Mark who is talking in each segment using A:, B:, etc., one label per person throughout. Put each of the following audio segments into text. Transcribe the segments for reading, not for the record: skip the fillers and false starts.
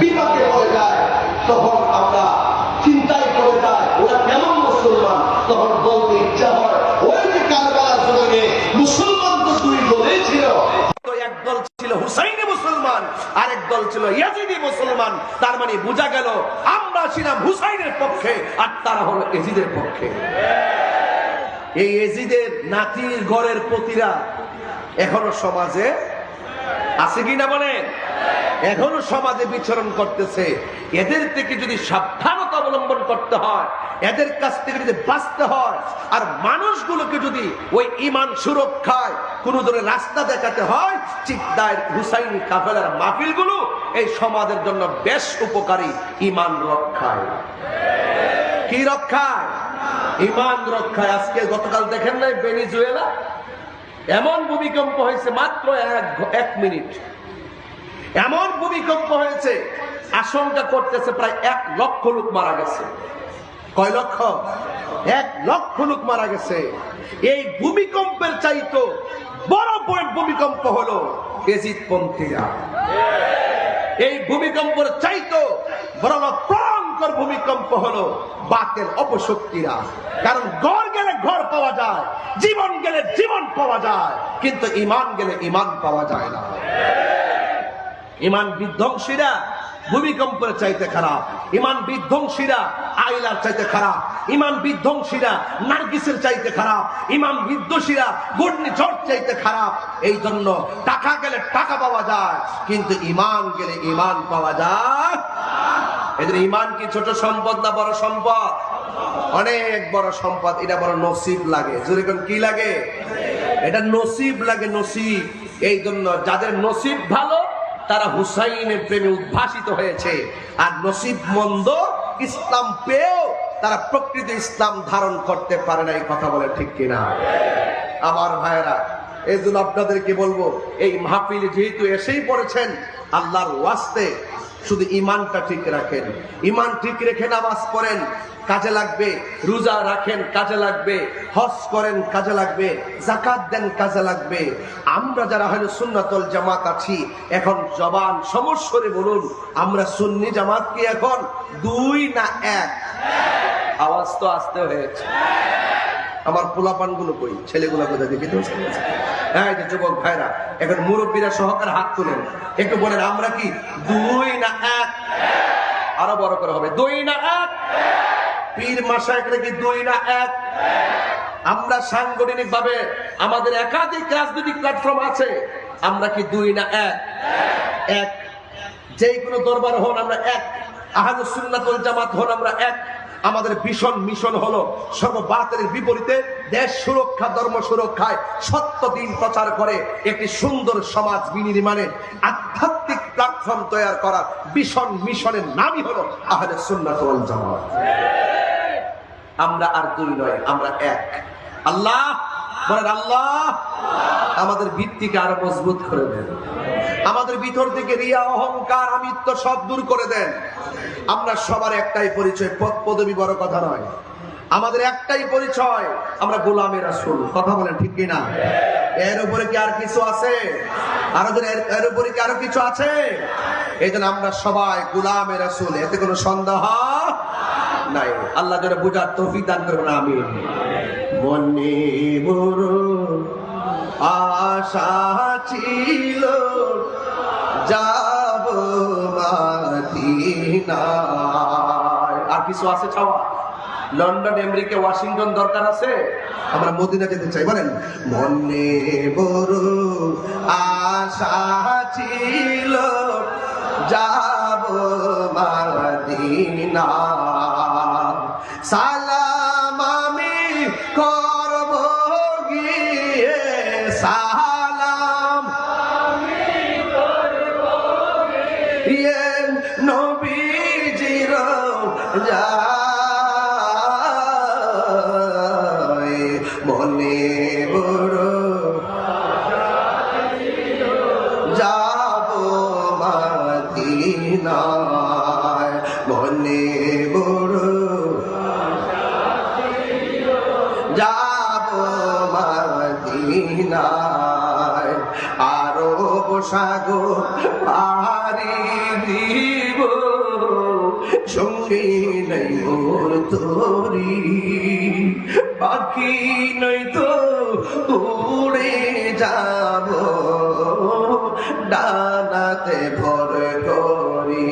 A: বিপাকে পড়ে যায়, তখন আমরা চিন্তায় পড়ে যায় ওরা কেমন মুসলমান। তখন বলতে ইচ্ছা হয় ওই যে কারবালার জমিনে মুসলমান তো দুই দলেই ছিল, এক দল ছিল হুসাইনি মুসলমান, আরেক দল ছিল ইয়াজিদি মুসলমান। তার মানে বোঝা গেল আমরা ছিলাম হুসাইনের পক্ষে আর তারা হলো ইয়াজিদের পক্ষে। এই ইয়াজিদের নাতির ঘরের পতিরা এখনো সমাজে আছে কিনা বলেন? এখনো সমাজে বিচরণ করতেছে। এদের থেকে যদি সাবধানতা অবলম্বন করতে হয়, এদের কাছ থেকে যদি বাঁচতে হয়, আর মানুষগুলোকে যদি ওই ঈমান সুরক্ষায় কোন ধরনের রাস্তা দেখাতে হয়, চিকদার হুসাইনি কাফেলার মাহফিলগুলো এই সমাজের জন্য বেশ উপকারী। ঈমান রক্ষায়, কি রক্ষায়? ঈমান রক্ষায়। আজকে গতকাল দেখেন নাই ভেনেজুয়েলা এমন ভূমিকম্প হয়েছে, মাত্র এক মিনিট এমন ভূমিকম্প হয়েছে, আশঙ্কা করতেছে প্রায় 1 লক্ষ লোক মারা গেছে। কয় লক্ষ? 1 লক্ষ লোক মারা গেছে। এই ভূমিকম্পের চাইতো বড় ভূমিকম্প হলো ইয়াজিদপন্থীরা। এই ভূমিকম্পের চাইতো বড় ভয়ঙ্কর ভূমিকম্প হলো বাতিল অপশক্তিরা। কারণ ঘর গেলে ঘর পাওয়া যায়, জীবন গেলে জীবন পাওয়া যায়, কিন্তু ঈমান গেলে ঈমান পাওয়া যায় না। ঈমান বিধ্বংসীরা ভূমিকম্পের চাইতে খারাপ, ঈমান বিধ্বংসীরা আইলার চাইতে খারাপ, ঈমান বিধ্বংসীরা নার্গিসের চাইতে খারাপ, ঈমান বিধ্বংসীরা ঘূর্ণিঝড় চাইতে খারাপ। এই জন্য টাকা গেলে টাকা পাওয়া যায়, কিন্তু ঈমান গেলে ঈমান পাওয়া যায়। এদের ঈমান কি ছোট সম্পদ না বড় সম্পদ? অনেক বড় সম্পদ। এটা বড় নসিব লাগে। যেরকম কি লাগে? এটা নসিব লাগে, নসিব। এই জন্য যাদের নসিব ভালো তারা হুসাইনের প্রেমে উদ্ভাসিত হয়েছে, আর নসিব মন্দ ইসলাম পেয়েও তারা প্রকৃত ইসলাম ধারণ করতে পারে না। এই কথা বলে ঠিক কিনা আমার ভাইয়েরা? এই জন্য আপনাদেরকে বলবো, এই মাহফিলে যেহেতু এসেই পড়েছেন, আল্লাহর ওয়াস্তে শুধু ঈমানটা ঠিক রাখেন। ঈমান ঠিক রেখে নামাজ পড়েন, কাজে লাগবে। রোজা রাখেন, কাজে লাগবে। হজ করেন, কাজে লাগবে। যাকাত দেন, কাজে লাগবে। আমরা যারা হলো সুন্নাতুল জামাত আছি, এখন জবান সমস্বরে বলুন, আমরা সুন্নি জামাত কি এখন 2 না 1? আওয়াজ তো আসতে হয়েছে। আমার পোলাপান গুলো কই, ছেলেগুলো কোথায় দেখি তো? হ্যাঁ, এই যে যুবক ভাইরা, এখন মুরব্বীরা সহকারে হাত তুলেন, একটু বলেন আমরা কি 2 না 1? আরো বড় করে হবে, 2 না 1? পীর মাশায়েখরা কি 2 না 1? আমরা সাংগঠনিক ভাবে আমাদের একাধিক রাজনৈতিক প্ল্যাটফর্ম আছে, আমরা কি 2 না 1? 1। যেই কোনো দরবার হন আমরা 1, আহলুস সুন্নাত ওয়াল জামাত হন আমরা 1। আমাদের ভীষণ মিশন হলো সর্ববাতিলের বিপরীতে দেশ সুরক্ষা, ধর্ম সুরক্ষায় সত্য দিন প্রচার করে একটি সুন্দর সমাজ বিনির্মাণে আধ্যাত্মিক প্ল্যাটফর্ম তৈরি করা। ভীষণ মিশনের নামই হলো আহলে সুন্নাত ওয়াল জামাত। আমরা আর 2 নয়, আমরা 1। আল্লাহ বলেন, আল্লাহ আমাদের ভিত্তিকে আরো মজবুত করে দেন। আমাদের ভিতর থেকে রিয়া, অহংকার, আমিত্ব সব দূর করে দেন। আমরা সবার একটাই পরিচয়, পদ পদবি বড় কথা নয়। আমাদের একটাই পরিচয়, আমরা গোলামে রাসূল। কথা বলেন ঠিক কিনা? এর উপরে কি আর কিছু আছে? এর উপরে কি আরো কিছু আছে? এই জন্য আমরা সবাই গোলামে রাসূল, এতে কোনো সন্দেহ নাই। আল্লাহ যেন বুঝার তৌফিক দান করবেন, আমিন। মনে বড় আশা ছিল যাব মদিনায়। আর কিছু আছে চাওয়া? লন্ডন, আমেরিকা, ওয়াশিংটন দরকার আছে? আমরা মদিনা যেতে চাই। বলেন, মনে বড় আশা ছিল যাব মদিনায়। সালাম আমি করব গিয়ে, সালাম আমি করব গিয়ে নবীজির যায়। মনে বড় যাব মদিনায়, মনে বড় যাব মদিনায়। আরব সাগর পাড়ি দিব
B: সঙ্গে নাই মোর তোরি, পাখি নই তো উড়ে যাব ডানাতে ভর করি,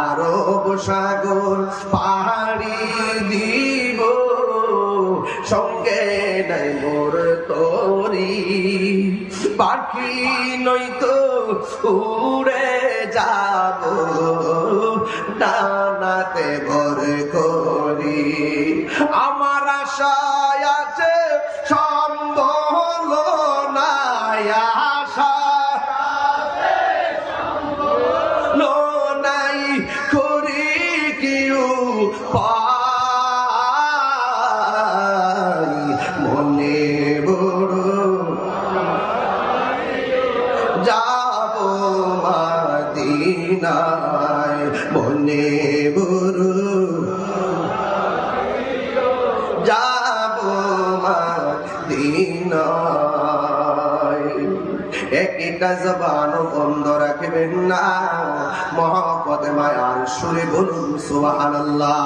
B: আরব সাগর পাহাড়ি দিব সঙ্গে নাই মোর তোরি, পাখি নই তো উড়ে যাব ডানাতে ভর করি। আমার আশায় আছে সম্বল নাই, আশা নাই করি কেউ পাই, মনে বড় যাব মদিনায়, মনে বড় যাব মদিনায়। একটা জবান বন্ধ রাখবেন না, মহব্বতে মায়ার সুরে বলুন সুবহানাল্লাহ।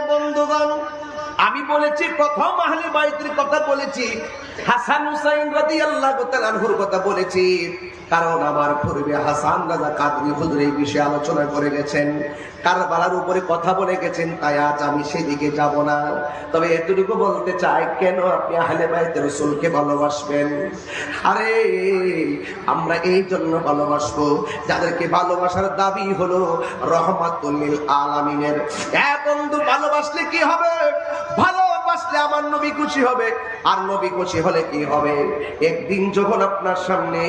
B: বন্ধুগণ, আমি বলেছি প্রথম আহলে বাইতের কথা বলেছি, হাসান হুসাইন রাদিয়াল্লাহু তাআলা আনহুর কথা বলেছি, কারণ আমার পূর্বে হাসান রাজা কাদরি হুজুর এই বিষয়ে আলোচনা করে গেছেন, কারবালার উপরে কথা বলে গেছেন, তাই আজ আমি সেদিকে যাব না। তবে এতটুকু বলতে চাই, কেন আপনি আহলে বাইত রাসূলকে ভালোবাসবেন? আরে আমরা এই জন্য ভালোবাসবো যাদেরকে ভালোবাসার দাবি হলো রহমাতুল লিল আলামিনের। বন্ধু, ভালোবাসলে কি হবে? ভালোবাসলে আমার নবী খুশি হবে, আর নবী খুশি হলে কি হবে? একদিন যখন আপনার সামনে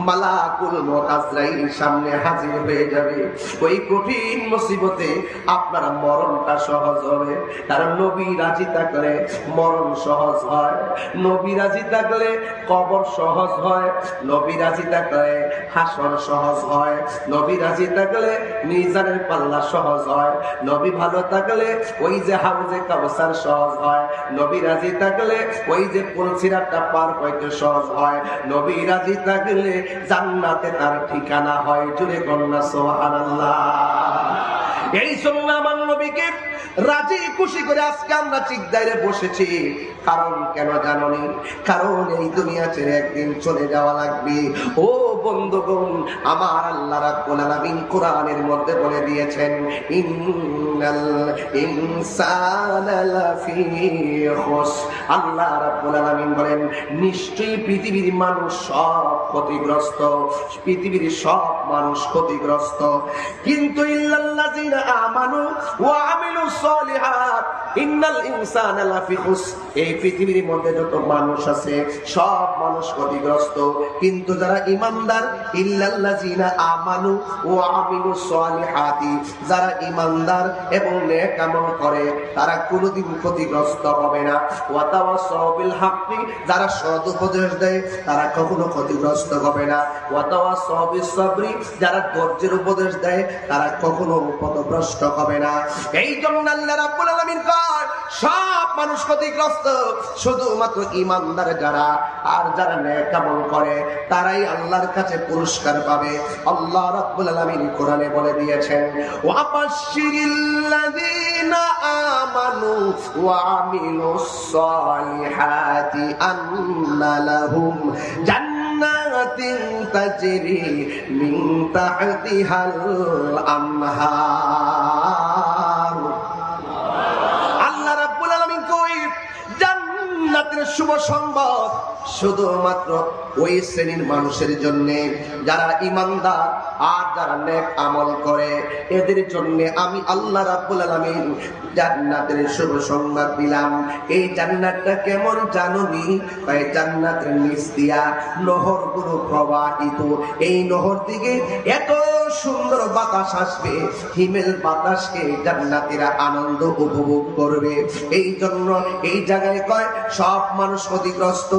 B: মালাকুল মউত আজরাইল সামনে হাজির হয়ে যাবে, ওই কঠিন মুসিবতে আপনার মরণটা সহজ হবে। কারণ নবী রাজি থাকলে মরণ সহজ হয়, নবী রাজি থাকলে কবর সহজ হয়, নবী রাজি থাকলে হাসর সহজ হয়, নবী রাজি থাকলে মিজানের পাল্লা সহজ হয়, নবী ভালো থাকলে ওই যে হাউজে কাউসার সহজ হয়, নবী রাজি থাকলে ওই যে পুলসিরাতটা পার হইতে সহজ হয়, নবী রাজি থাকলে জান্নাতে তার ঠিকানা হয়। জুড়ে কন্যা সুবহানাল্লাহ। এই জন্য আমার নবীকে রাজি খুশি করে আজকে আমরা চিকদাইরে বসেছি। কারণ কেন জানোনি? কারণ এই দুনিয়া ছেড়ে একদিন চলে যাওয়া লাগবে। ও বন্ধুগণ, আমার আল্লাহ রাব্বুল আলামিন কোরআনের মধ্যে বলে দিয়েছেন, ইন্নাল ইনসানা লাফি খুসর। আল্লাহ রাব্বুল আলামিন বলেন, নিশ্চয়ই পৃথিবীর মানুষ সব ক্ষতিগ্রস্ত, পৃথিবীর সব মানুষ ক্ষতিগ্রস্ত, কিন্তু ইল্লাল্লাযিনা আমানু ওয়া আমিলুস সালিহাত ইন্নাল ইনসানা লাফি খুসর। এই পৃথিবীর মধ্যে যত মানুষ আছে সব মানুষ ক্ষতিগ্রস্ত, কিন্তু যারা ঈমানদার, ইল্লাল্লাযিনা আমানু ওয়া আমিলুস সালিহাতি, যারা ঈমানদার এবং নেক আমল করে তারা কোনোদিন ক্ষতিগ্রস্ত হবে না। ওয়া তাওয়াসাউ বিল হাক্কি, যারা সৎ উপদেশ দেয় তারা কখনো ক্ষতিগ্রস্ত হবে না। ওয়া তাওয়াসাউ বিস সাবরি, যারা ধৈর্যের উপদেশ দেয় তারা কখনো পথভ্রষ্ট হবে না। এই জন্য আল্লাহ রাব্বুল আলামিন কয়, সব মানুষ ক্ষতিগ্রস্ত, শুধুমাত্র ঈমানদার যারা আর যারা নেক আমল করে তারাই আল্লাহর কাছে পুরস্কার পাবে। আল্লাহ রাব্বুল আলামিন কোরআনে বলে দিয়েছেন, ওয়া বাশশিরিল্লাযিনা আমানু ওয়া আমিলুস সালিহাতি আন্না লাহুম জান্নাতিন তাজরি মিন তাহতিহাল আনহার। আল্লাহ রাব্বুল আলামিন কই, জান্নাতের শুভ সংবাদ শুধুমাত্র ওই শ্রেণীর মানুষের জন্য যারা ঈমানদার আর যারা নেক আমল করে, এদের জন্য আমি আল্লাহ রাব্বুল আলামিন জান্নাতের শুভ সংবাদ দিলাম। এই জান্নাতটা কেমন জানোনি? এই জান্নাতের নিচ দিয়া নহরগুলো প্রবাহিত, এই নহর দিকে এত সুন্দর বাতাস আসবে, হিমেল বাতাসকে জান্নাতীরা আনন্দ উপভোগ করবে। এই জন্য এই জায়গায় কয় সব মানুষ ক্ষতিগ্রস্ত,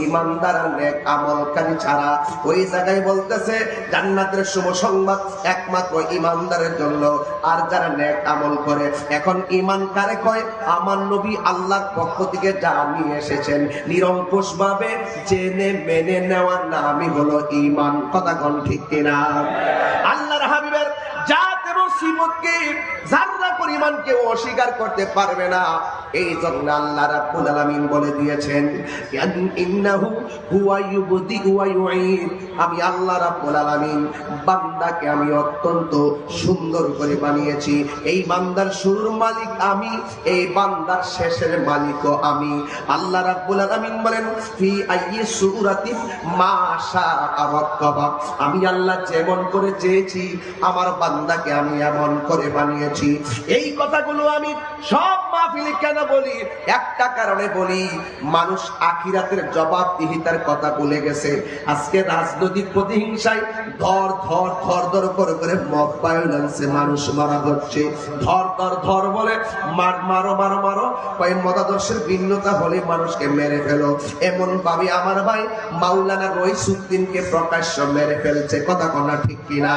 B: ঈমানদার আর নেক আমলকারী ছাড়া। ওই জায়গায় বলতেছে জান্নাতের শুভ সংবাদ একমাত্র ঈমানদারের জন্য আর যারা নেক আমল করে। এখন ঈমান কারে কয়? আমার নবী আল্লাহর পক্ষ থেকে যা নিয়ে এসেছেন নিরঙ্কুশ ভাবে জেনে মেনে নেওয়ার নামই হলো ঈমান। কথা কোন ঠিক কিনা? রসুলকে যারা পরিমাণ কেউ অস্বীকার করতে পারবে না। এই জন্য আল্লাহ রাব্বুল আলামিন বলে দিয়েছেন ইন্নাহু হুয়া ইউবদি ওয়া ইউঈদ। আমি আল্লাহ রাব্বুল আলামিন বান্দাকে আমি অত্যন্ত সুন্দর করে বানিয়েছি। এই বান্দার শুরুর মালিক আমি, এই বান্দার শেষের মালিকও আমি। আল্লাহ রাব্বুল আলামিন বলেন ফি আইয়ি সূরাতিন মা শাআ রাক্কাবা। আমি আল্লাহ যেমন করে চেয়েছি আমার বান্দাকে আমি এমন করে বানিয়েছি। এই কথাগুলো আমি সব মাহফিলে কেন বলি? একটা কারণে বলি, মানুষ আখিরাতের জবাবদিহিতার কথা ভুলে গেছে। আজকে রাজনৈতিক প্রতিহিংসায় ধর ধর ধর ধর করে মব ভায়োলেন্সে মানুষ মারা হচ্ছে। ধর ধর ধর বলে মারো মারো মারো, কয়েক মতাদর্শের ভিন্নতা হলে মানুষকে মেরে ফেলো। এমন ভাবে আমার ভাই মাওলানা রইসুদ্দিনকে প্রকাশ্য মেরে ফেলছে। কথা কনা ঠিক কিনা?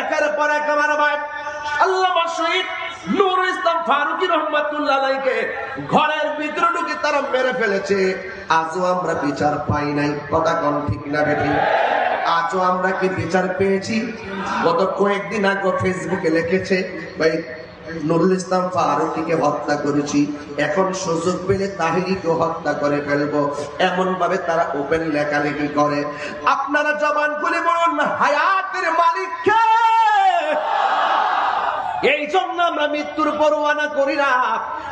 B: একের পর এক আমার ভাই আল্লামা শহীদ নুরুল ইসলাম ফারুকী রহমাতুল্লাহ আলাইহিকে ঘরের ভিতরে ঢুকে তারা মেরে ফেলেছে। আজও আমরা বিচার পাই নাই। কথা কোন ঠিক না বেঠি? আজও আমরা কি বিচার পেয়েছি? গত কয়েকদিন আগে ফেসবুকে লিখেছে ভাই নুরুল ইসলাম ফারুকীকে হত্যা করেছি, এখন সুযোগ পেলে তাহিরিকে হত্যা করে ফেলবো, এমন ভাবে তারা ওপেন লেখালেখি করে। আপনারা জবান খুলে বলুন হায়াতের মালিক কে? এই জন্য আমরা মৃত্যুর পরোয়ানা করি না।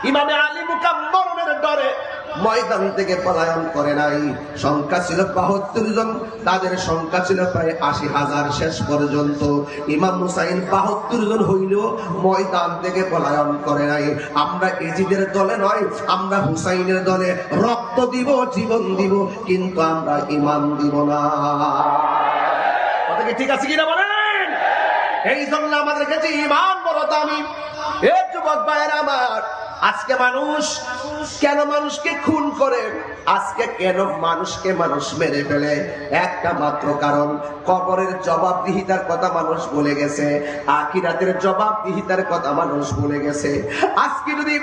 B: ইমামে আলী মুকাম্মরের ডরে ময়দান থেকে পলায়ন করে নাই। সংখ্যা ছিল ৭২ জন, তাদের সংখ্যা ছিল প্রায় ৮০,০০০ শেষ পর্যন্ত। ইমাম হুসাইন ৭২ জন হইলেও ময়দান থেকে পলায়ন করে নাই। আমরা এজিদের দলে নয়, আমরা হুসাইনের দলে। রক্ত দিব, জীবন দিব, কিন্তু আমরা ঈমান দিব না। কথা কি ঠিক আছে কিনা বলেন? এই জন্য আমাদের কাছে ঈমান বড় দামি। এ যুবক ভাইয়েরা আমার, আজকে মানুষ কেন মানুষকে খুন করে? আজকে কেন মানুষকে মানুষ মেরে ফেলে? একটা মাত্র কারণ, কবরের জবাবদিহিতার কথা মানুষ ভুলে গেছে, আখিরাতের জবাবদিহিতার কথা মানুষ ভুলে গেছে। আজকে যদি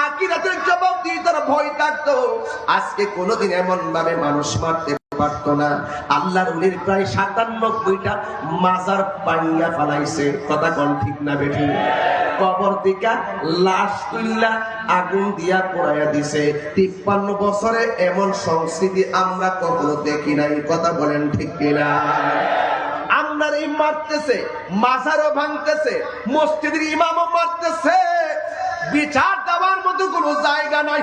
B: আখিরাতের জবাবদিহিতার ভয় থাকতো, আজকে কোনোদিন এমন ভাবে মানুষ মারতে পারতো না। আল্লাহর ওলির প্রায় ৯৭টা মাজার ভাঙিয়া ফেলাইছে। কথা কোন ঠিক না বেঠি? কবর দিকা লাশ তুল্লা আগুন দিয়া পোড়াইয়া দিছে। ৫৩ বছরে এমন সংস্কৃতি আমরা কখনো দেখি নাই। কথা বলেন ঠিক কিনা? আপনার এই মারতেছে, মাজারও ভাঙতেছে, মসজিদের ইমামও মারতেছে। বিচার দেওয়ার মতো কোনো জায়গা নাই।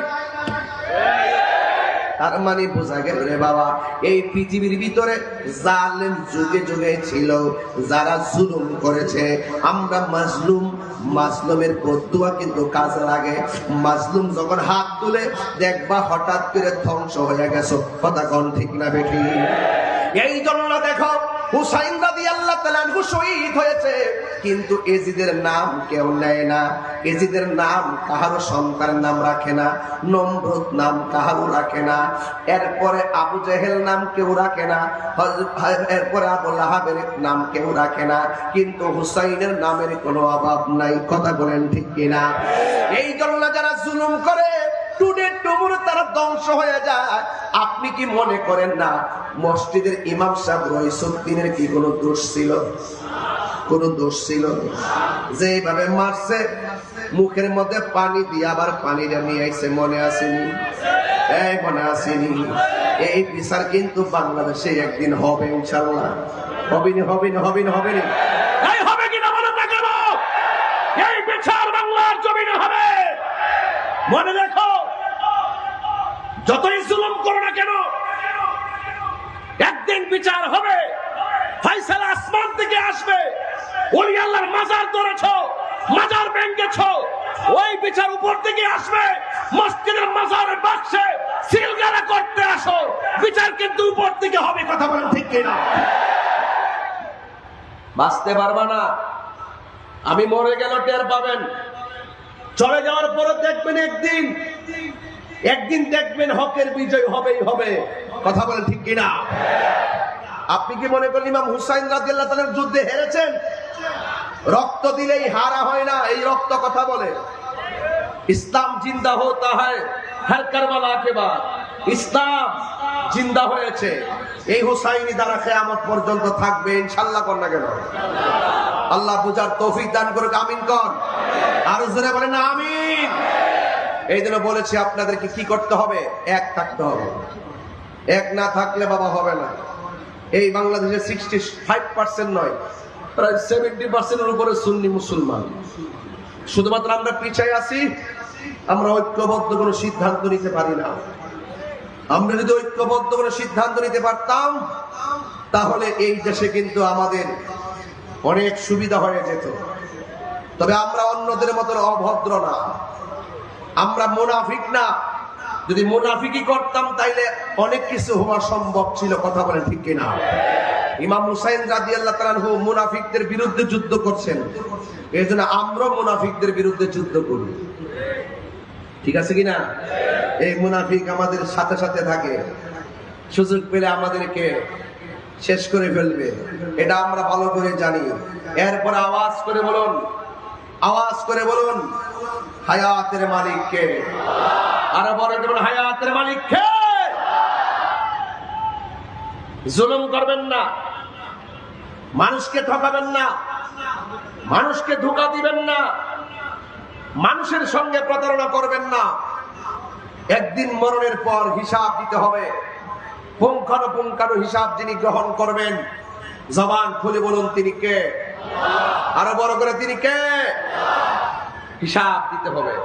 B: তার মানে বোঝা গেল রে বাবা, এই পৃথিবীর ভিতরে জালেম যুগে যুগে ছিল, যারা জুলুম করেছে। আমরা মাজলুম, মাজলুমের বদদুয়া কিন্তু কাজে লাগে। মাজলুম যখন হাত তুলে দেখবা হঠাৎ করে ধ্বংস হয়ে গেছে। কথা কোন ঠিক না বেঠি? এই জন্য দেখো হুসাইন রাদিয়াল্লাহু তাআলা আনহু শহীদ হয়েছে, কিন্তু এজিদের নাম কেউ নেয় না। এজিদের নাম কাহারো সন্তানের নাম রাখে না, নমরুদ নাম কাহারো রাখে না, এরপরে আবু জেহেল নাম কেউ রাখে না, এরপরে আবু লাহাবের নাম কেউ রাখে না, কিন্তু হুসাইনের নামের কোনো অভাব নাই। কথা বলেন ঠিক কিনা? এই জন্য যারা জুলুম করে টুডে টুমুরে তারা ধ্বংস হয়ে যায়। আপনি কি মনে করেন না মসজিদের ইমাম সাহেব রইসুদ্দিনের কি কোনো দোষ ছিল? কোনো দোষ ছিল? যেভাবে মারছে, মুখের মধ্যে পানি দিয়ে আবার পানিটা নিয়ে আইছে, মনে আসেনি? এই মনে আসেনি? এই বিচার কিন্তু বাংলাদেশে একদিন হবে ইনশাআল্লাহ। হবেনি হবেনি হবেনি হবেনি এই হবে কিনা বলে না কেন? এই বিচার বাংলার জমিনে হবে। মনে রেখো, যতই জুলুম করো না কেন, একদিন বিচার হবে। ফয়সালা আসমান থেকে আসবে। ওলি আল্লাহর মাজার ধরেছো, মাজার ভেঙেছো, ওই বিচার উপর থেকে আসবে। মসজিদের মাজারের বাক্সে সিলগালা করতে আসো, বিচার কিন্তু উপর থেকে হবে। কথা বলেন ঠিক কিনা? বাঁচতে পারবা না। আমি মরে গেল টের পাবেন, চলে যাওয়ার পরে দেখবেন একদিন দেখবেন হকের বিজয় হবেই হবে। কথা বলেন ঠিক কিনা? আপনি কি মনে করেন ইমাম হুসাইন রাদিয়াল্লাহু তাআলার যুদ্ধে হেরেছেন? রক্ত দিলেই হারা হয় না, এই রক্ত কথা বলে। ইসলাম জিন্দা হতা হয় হর কারবালা কে বাদ। ইসলাম জিন্দা হয়েছে, এই হুসাইনি দ্বারা কিয়ামত পর্যন্ত থাকবে ইনশাআল্লাহ। কোন না কেন? আল্লাহ বুঝার তৌফিক দান করুক, আমিন কর। আর জোরে বলেন আমিন। এই জন্য বলেছি আপনাদেরকে কি করতে হবে, এক থাকতে হবে। এক না থাকলে বাবা হবে না। এই বাংলাদেশে 65% নয়, প্রায় 70% উপরে সুন্নি মুসলমান। শুধুমাত্র আমরা পিছায় আছি, আমরা ঐক্যবদ্ধ কোনো সিদ্ধান্ত নিতে পারি না। আমরা যদি ঐক্যবদ্ধ কোনো সিদ্ধান্ত নিতে পারতাম, তাহলে এই দেশে কিন্তু আমাদের অনেক সুবিধা হয়ে যেত। তবে আমরা অন্যদের মতন অভদ্র না, আমরা মুনাফিক না। যদি মুনাফিকই করতাম তাইলে অনেক কিছু হওয়া সম্ভব ছিল। কথা বলেন ঠিক কিনা? ইমাম হুসাইন রাদিয়াল্লাহু তাআলা আনহু মুনাফিকদের বিরুদ্ধে যুদ্ধ করছেন, এই জন্য আমরা মুনাফিকদের বিরুদ্ধে যুদ্ধ করি। ঠিক আছে কিনা? এই মুনাফিক আমাদের সাথে সাথে থাকে, সুযোগ পেলে আমাদেরকে শেষ করে ফেলবে, এটা আমরা ভালো করে জানি। এরপর আওয়াজ করে বলুন, আওয়াজ করে বলুন, হায়াতের মালিক কে? আরো বড় বলুন, হায়াতের মালিক কে? জুলুম করবেন না, মানুষকে ঠকাবেন না, মানুষকে ধোঁকা দিবেন না, মানুষের সঙ্গে প্রতারণা করবেন না। একদিন মরণের পর হিসাব দিতে হবে। পুঙ্খানুপুঙ্খানু হিসাব যিনি গ্রহণ করবেন, জবান খুলে বলুন তিনি কে? আরো বড় করে, তিনি কে? হিসাব দিতে হবে।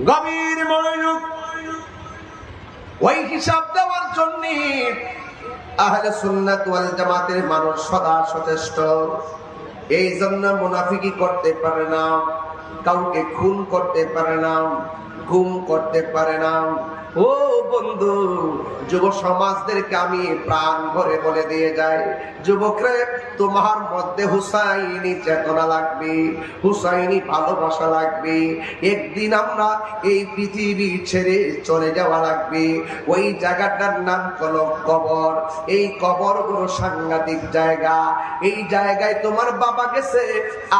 B: গভীর মনোযোগ। ওই হিসাব দেওয়ার জন্য আহলে সুন্নাত ওয়াল জামাতের মানুষ সদা সচেষ্ট। এই জন্য মুনাফিকি করতে পারে না, কাউকে খুন করতে পারে না, গুম করতে পারে না। ও বন্ধু, যুব সমাজদেরকে আমি প্রাণ ভরে বলে দিয়ে যাই, যুবকরে তোমার মধ্যে হুসাইনি চেতনা লাগবে, হুসাইনি ভালোবাসা লাগবে। একদিন আমরা এই পৃথিবী ছেড়ে চলে যাওয়া লাগবে। ওই জায়গাটার নাম হলো কবর। এই কবর বড় সাংঘাতিক জায়গা। এই জায়গায় তোমার বাবা গেছে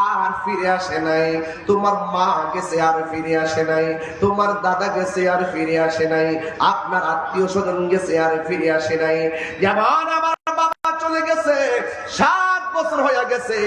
B: আর ফিরে আসে নাই, তোমার মা গেছে আর ফিরে আসে নাই, তোমার দাদা গেছে আর ফিরে আসে নাই, আপনার আত্মীয় স্বজন গেছে আর ফিরে আসে নাই। যেমন আমার বাবা চলে গেছে, 7 বছর হয়ে গেছে,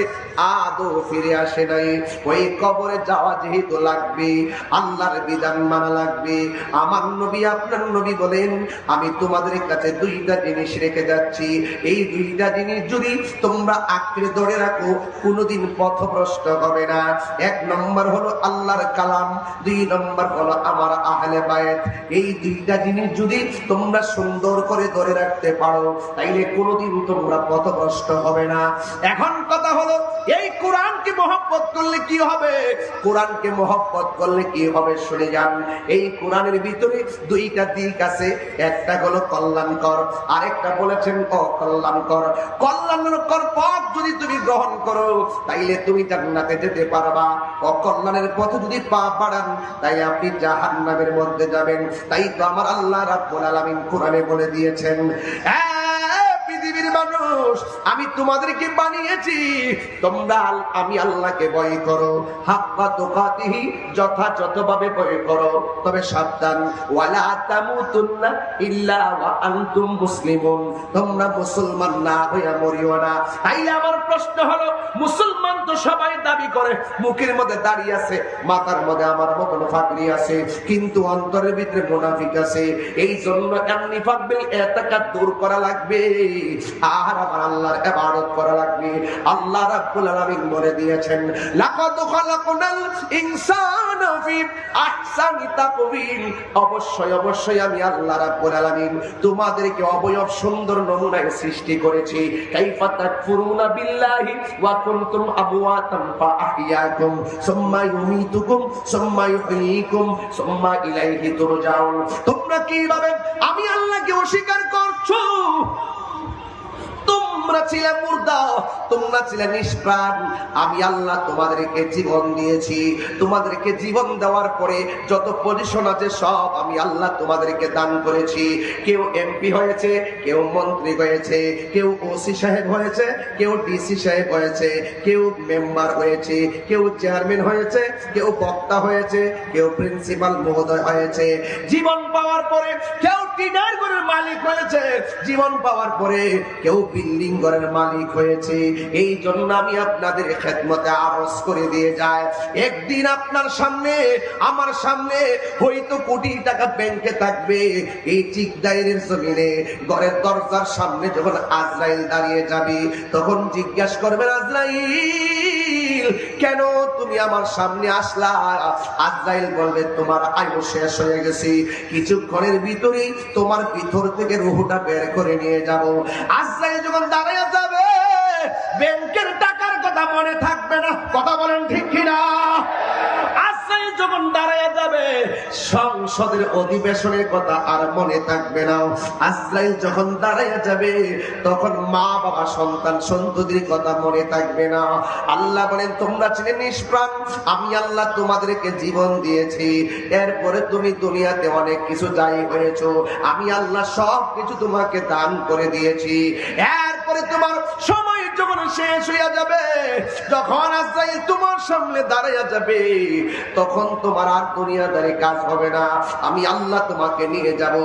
B: আদৌ ফিরে আসে নাই। ওই কবরে যাওয়া যেহেতু লাগবে, আল্লাহর বিধান মানা লাগবে। আমার নবী, আপনার নবী বলেন, আমি তোমাদের কাছে 2টা জিনিস রেখে যাচ্ছি। এই 2টা জিনিস যদি তোমরা আঁকড়ে ধরে রাখো, কোনোদিন পথভ্রষ্ট হবে না। 1 নম্বর হলো আল্লাহর কালাম, 2 নম্বর হলো আমার আহলে বায়াত। এই 2টা জিনিস যদি তোমরা সুন্দর করে ধরে রাখতে পারো, তাইলে কোনোদিন তোমরা পথভ্রষ্ট হবে না। এখন কথা হলো, এই কোরআনকে মহব্বত করলে কি হবে? কোরআনকে মহব্বত করলে কি হবে শুনে যান। এই কোরআনের ভিতরে 2টা দিক আছে, একটা হলো কল্যাণকর, আরেকটা বলেছেন অকল্যাণকর। কল্যাণকর পথ যদি তুমি গ্রহণ করো, তাইলে তুমি জান্নাতে যেতে পারবা। অকল্যাণের পথে যদি পা বাড়ান, তাই আপনি জাহান্নামের মধ্যে যাবেন। তাই তো আমার আল্লাহ রাব্বুল আলামিন কোরআনে বলে দিয়েছেন, পৃথিবীর মানুষ, আমি তোমাদেরকে বানিয়েছি, তোমরা আমি আল্লাহকে ভয় করো, হাক্কা তুকাতিহি, যথাযথভাবে ভয় করো। তবে সাবধান, ওয়ালা তামুতুন্না ইল্লা ওয়া আনতুম মুসলিমুন, তোমরা মুসলমান না হইয়া মরিও না। তাইলে আমার প্রশ্ন হলো, মুসলমান তো সবাই দাবি করে, মুখের মধ্যে দাড়ি আছে, মাথার মধ্যে আমার মতন ফাকরি আছে, কিন্তু অন্তরের ভিতরে মুনাফিক আছে। এই জন্য নিফাক বিল ইতিকাদ দূর করা লাগবে, আর আমার আল্লাহর ইবাদত করা লাগবে। আল্লাহ রাব্বুল আলামিন বলে দিয়েছেন, লাকাদ খালাকনাল ইনসানা ফি আহসানি তাকওয়িম, অবশ্যই অবশ্যই আমি আল্লাহ রাব্বুল আলামিন তোমাদেরকে অবয়ব সুন্দর নমুনায় সৃষ্টি করেছি। কাইফা তাকফুরুনা বিল্লাহি ওয়া কুনতুম আমওয়াতান ফাআহইয়াকুম সুম্মা ইউমীতুকুম সুম্মা ইউহয়ীকুম সুম্মা ইলাইহি তুরজাউন। তোমরা কিভাবে আমি আল্লাহকে অস্বীকার করছো? তোমরা ছিলে মুর্দা, তোমরা ছিলে নিষ্প্রাণ, আমি আল্লাহ তোমাদেরকে জীবন দিয়েছি। তোমাদেরকে জীবন দেওয়ার পরে যত পজিশন আছে সব আমি আল্লাহ তোমাদেরকে দান করেছি। কেউ এমপি হয়েছে, কেউ মন্ত্রী হয়েছে, কেউ ওসি সাহেব হয়েছে, কেউ ডিসি সাহেব হয়েছে, কেউ মেম্বার হয়েছে, কেউ চেয়ারম্যান হয়েছে, কেউ বক্তা হয়েছে, কেউ প্রিন্সিপাল মহোদয় হয়েছে। জীবন পাওয়ার পরে কেউ টিনার ঘরের মালিক হয়েছে, জীবন পাওয়ার পরে কেউ বিল্ডিং ঘরের মালিক হয়েছে। এই জন্য আমি আপনাদের খেদমতে আরজ করে দিয়ে যায়, একদিন আপনার সামনে আমার সামনে হয়তো কোটি টাকা ব্যাংকে থাকবে, এই চিকদাইরের জমিনে ঘরের দরজার সামনে যখন আজরাইল দাঁড়িয়ে যাবে, তখন জিজ্ঞাসা করবেন, আজরাইল কেন তুমি আমার সামনে আসলা? আজরাইল বলবে, তোমার আয়ু শেষ হয়ে গেছে, কিছুক্ষণের ভিতরেই তোমার ভিতর থেকে রূহটা বের করে নিয়ে যাব। আজরাইল যখন দাঁড়িয়ে যাবে, ব্যাংকের টাকার কথা মনে থাকবে না, কথা বলেন ঠিক কিনা? আজরাইল যখন দাঁড়িয়ে যাবে, সংসদের অধিবেশনের কথা আর মনে থাকবে না। আজরাইল যখন দাঁড়িয়ে যাবে, তখন মা বাবা সন্তান সন্ততির কথা মনে থাকবে না। আল্লাহ বলেন, তোমরা ছিলে নিষ্প্রাণ, আমি আল্লাহ তোমাদেরকে জীবন দিয়েছি, এরপরে তুমি দুনিয়াতে অনেক কিছু দায়ী হয়েছো, আমি আল্লাহ সব কিছু তোমাকে দান করে দিয়েছি। এরপরে তোমার সময় যখন শেষ হয়ে যাবে, যখন আজরাইল তোমার সামনে দাঁড়িয়ে যাবে, তখন তোমার আর দুনিয়াদারি কাজ হবে না, আমি আল্লাহ তোমাকে নিয়ে যাব,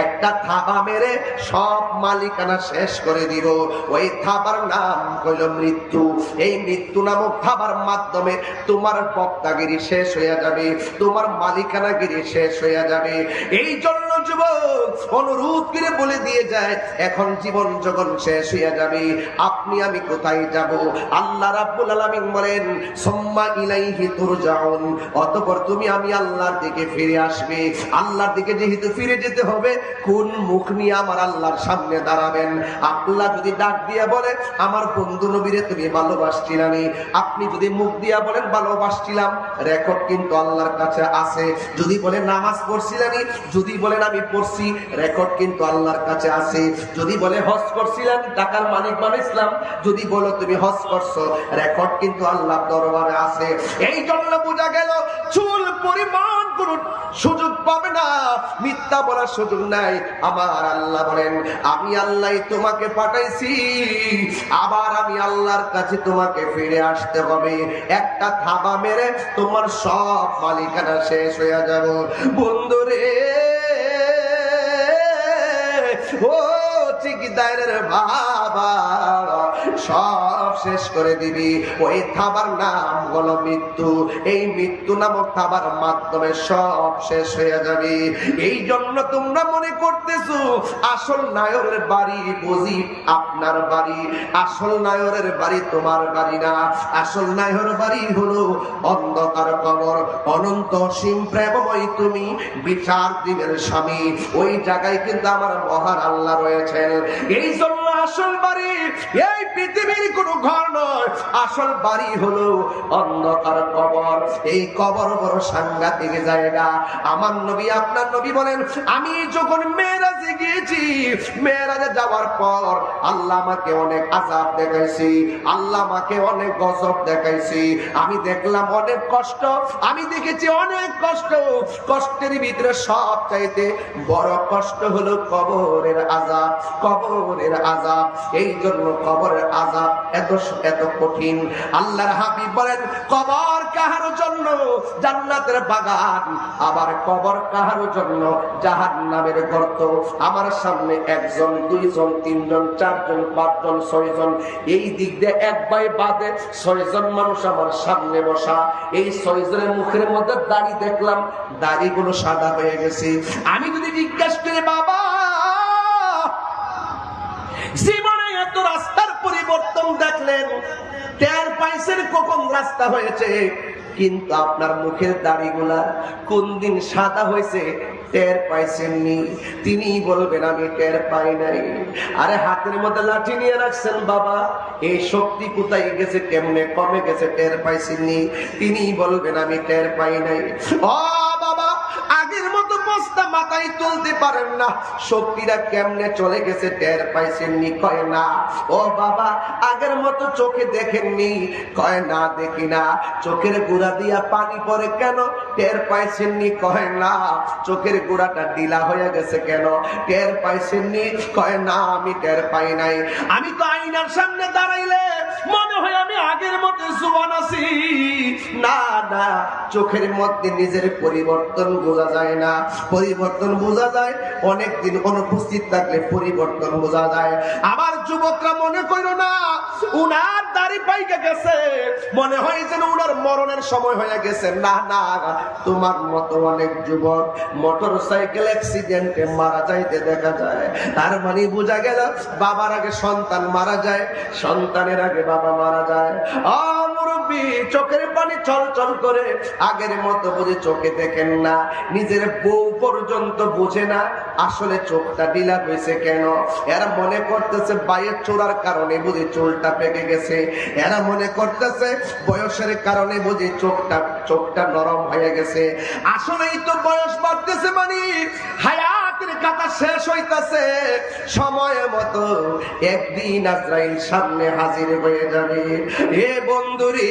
B: একটা থাবা মেরে সব মালিকানা শেষ করে দিব। ওই থাবার নাম হইল মৃত্যু। এই মৃত্যু নামক থাবার মাধ্যমে তোমার বক্তাগিরি শেষ হয়ে যাবে, তোমার মালিকানাগিরি শেষ হয়ে যাবে। এই জন্য যুবক অনুরোধ করে বলে দিয়ে যায়, এখন জীবন যখন শেষ হয়ে যাবে, আপনি আমি কোথায় যাব? আল্লাহ রাব্বুল আলামিন বলেন, সুম্মা ইলাইহি তুরজাউন, অতঃপর তুমি আমি আল্লাহর দিকে ফিরে আসবে। আল্লাহর দিকে যেহেতু ফিরে যেতে হবে, কোন মুখ নিয়ে আমার আল্লাহর সামনে দাঁড়াবেন? আল্লাহ যদি ডাক দিয়ে বলে, আমার বন্ধু নবীরে তুমি ভালোবাসছিলাম, আপনি যদি মুখ দিয়া বলেন ভালোবাসছিলাম, রেকর্ড কিন্তু আল্লাহর কাছে আছে। যদি বলে নামাজ পড়ছিলাম, যদি বলেন আমি পড়ছি, রেকর্ড কিন্তু আল্লাহর কাছে আছে। যদি বলে হজ করছিলাম, টাকার মালিক বানাইছিলাম, যদি বলো তুমি হজ করছো, রেকর্ড কিন্তু আল্লাহর দরবারে আছে। এই জন্য বোঝা গেল, চুল পরিমাণ কোন সুযোগ পাবে না, মিথ্যা বলার সুযোগ নাই। আমার আল্লাহ বলেন, আমি আল্লাহ তোমাকে পাঠাইছি, আবার আমি আল্লাহর কাছে তোমাকে ফিরে আসতে হবে। একটা থাবা মেরে তোমার সব মালিকানা শেষ হয়ে যাব। বন্ধুরে, ও চিকিদারের বাবা, সব শেষ করে দিবি। ওই থাবার নাম হলো মৃত্যু। এই মৃত্যু নামক থাবার মাধ্যমে সব শেষ হয়ে যাবে। এই জন্য তোমরা মনে করতেছো আসল নায়রের বাড়ি বুঝি আপনার বাড়ি, আসল নায়রের বাড়ি তোমার বাড়ি না। আসল নায়র বাড়ি হলো অন্ধকার কবর, অনন্ত অসীম প্রেমময় তুমি, বিচার দিনের স্বামী। ওই জায়গায় কিন্তু আমার মহান আল্লাহ রয়েছেন। এই জন্য আসল বাড়ি এই পৃথিবীর কোনো ঘর নয়, আসল বাড়ি হলো অন্ধকার কবর। এই কবর বড় সাংঘাতিক জায়গা। আমার নবী আপনার নবী বলেন, আমি যখন মেরাজে গিয়েছি, মেরাজে যাওয়ার পর আল্লাহ আমাকে অনেক আযাব দেখাইছি, আল্লাহ আমাকে অনেক গজব দেখাইছি। আমি দেখলাম অনেক কষ্ট, আমি দেখেছি অনেক কষ্ট। কষ্টের ভিতরে সব চাইতে বড় কষ্ট হলো কবরের আযাব, কবরের আযাব। এই জন্য কবরের আযাব এত কঠিন। আল্লাহর হাবিব বলেন, কবর কাহার জন্য জান্নাতের বাগান, আবার কবর কাহার জন্য জাহান্নামের গর্ত। আমার সামনে একজন, দুইজন, তিনজন, চারজন, পাঁচজন, ছয়জন, এই দিক দিয়ে এক বাই বাদে 6 জন মানুষ আমার সামনে বসা। এই 6 জনের মুখের মধ্যে দাড়ি দেখলাম, দাড়িগুলো সাদা হয়ে গেছে। আমি যদি জিজ্ঞাসা করি, বাবা জীবনে এত রাস্তার পরিবর্তন দেখলেন, টের পাইছেন কখন রাস্তা হয়েছে, কিন্তু আপনার মুখের দাড়িগুলা কোন দিন সাদা হয়েছে টের পাইছেননি? তিনি বলবেন, আমি টের পাই নাই। আরে হাতের মধ্যে লাঠি নিয়ে রাখছেন বাবা, এই শক্তি কোথায় গেছে, কেমনে কমে গেছে, টের পাইছেননি? তিনি বলবেন, আমি টের পাই নাই। ও বাবা, আগের মতো বস্তা মাথায় তুলতে পারেন না, শক্তিটা কেমনে চলে গেছে, টের পাইছেননি? কয় না। ও বাবা, আগের মতো চোখে দেখেননি? কয় না, দেখি না। চোখের গুড়া দিয়া পানি পড়ে কেন, টের পাইছেননি? কয় না। চোখের গোড়াটা ঢিলা হয়ে গেছে কেন, টের পাইছেননি? কয় না, আমি টের পাই নাই। আমি তো আয়নার সামনে দাঁড়াইলে মনে হয় আমি আগের মতো জোয়ান আছি। না না, চোখের মধ্যে নিজের পরিবর্তন বোঝা যায় না। পরিবর্তন বোঝা যায় অনেকদিন অনুপস্থিত থাকলে পরিবর্তন বোঝা যায়। আমার যুবকরা মনে করো না উনার দাড়ি পাইকে গেছে, মনে হয় যেন উনার মরণের সময় হয়ে গেছে। না না, তোমার মতো অনেক যুবক মোটর সাইকেল অ্যাক্সিডেন্টে মারা যাইতে দেখা যায়। তার মানে বোঝা গেল বাবার আগে সন্তান মারা যায়, সন্তানের আগে বাবা মারা যায়। মুরব্বী, চোখের পানি চল চল করে, আগের মতো বুঝে চোখে দেখেন না, নিজের বউ পর্যন্ত বুঝে না আসলে চোখটা ঢিলা হয়েছে কেন। এরা মনে করতেছে বাইয়ের চোরার কারণে বুঝি চুলটা পেকে গেছে, এরা মনে করতেছে বয়সের কারণে বুঝি চোখটা নরম হয়ে গেছে। আসলেই তো বয়স বাড়তেছে, মানে হায়াতের কথা শেষ হইতাছে। সময় মতো একদিন আজরাইল সামনে হাজির হয়ে যাবে। এ বন্ধুরি,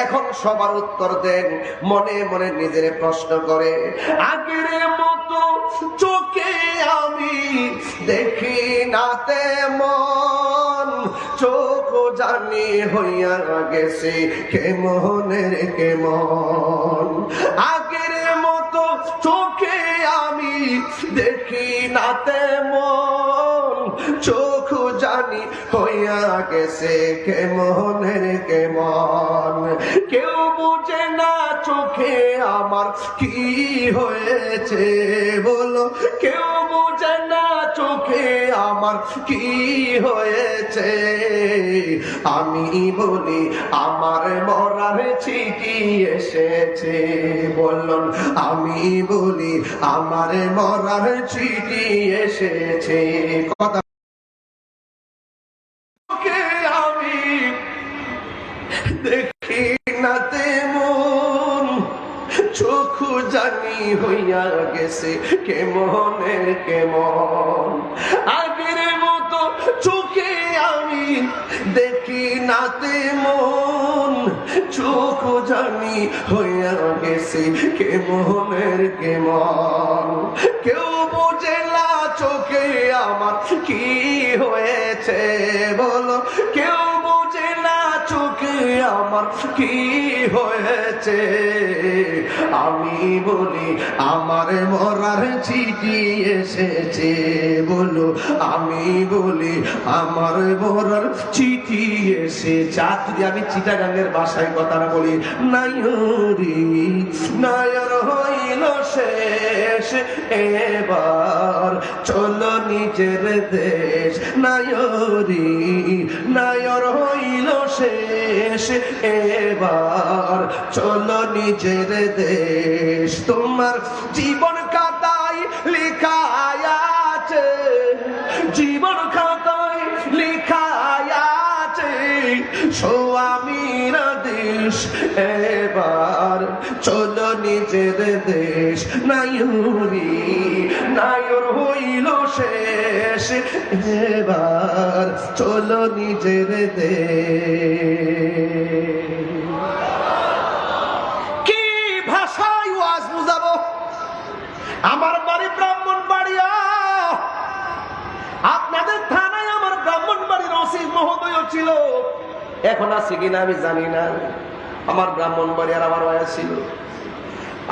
B: এখন সবার উত্তর দেন, মনে মনে নিজের প্রশ্ন করে। আগের মতো চোখে আমি দেখি না তেমন, চোখ জানি হইয়া গেছে কেমনের কেমন। আগের মতো চোখে আমি দেখি না তেমন, চোখ জানি হইয়া গেছে কেমনের কেমন। কেউ বুঝে না চোখে আমার কি হয়েছে, বলো কেউ বুঝে না চোখে আমার কি হয়েছে। আমি বলি আমার মরার চিঠি এসেছে, বলুন আমি বলি আমার মরার চিঠি এসেছে। কথা আমি দেখি না তেমন, চোখ জানি হইয়া গেছে কেমনের কেমন। আগের মতো চোখে আমি দেখি না তেমন, চোখ জানি হইয়া গেছে কেমনের কেমন। কেউ বোঝে না চোখে আমার কি হয়েছে, বলো কেউ বোঝে না চোখে আমার কি হয়েছে। আমি বলি আমার মরার চিঠি এসেছে, বলো আমি বলি আমার মরার চিঠি এসেছে। যদি আমি চিটাগাঙ্গের ভাষায় কথা বলি, নায়রি নায়র হইল শেষ, এবার চলো নিজের দেশ। নায়রি নায়র হইল শেষ, এবার চলো নিজের দেশ। তোমার জীবন খাতায় লেখা আছে, জীবন খাতায় লেখা আছে স্বামীর দেশ, এবার চলো নিজের দেশ। নায়রি নায়র হইল শেষ, এবার চলো নিজের দেশ। কি ভাষায় ওয়াজ বুঝাবো? আমার বাড়ি ব্রাহ্মণবাড়িয়া, আপনাদের থানায় আমার ব্রাহ্মণবাড়ির ওসি মহোদয় ছিল, এখন আছে কিনা আমি জানি না। আমার ব্রাহ্মণবাড়িয়ার আমার ভাইয়া ছিল।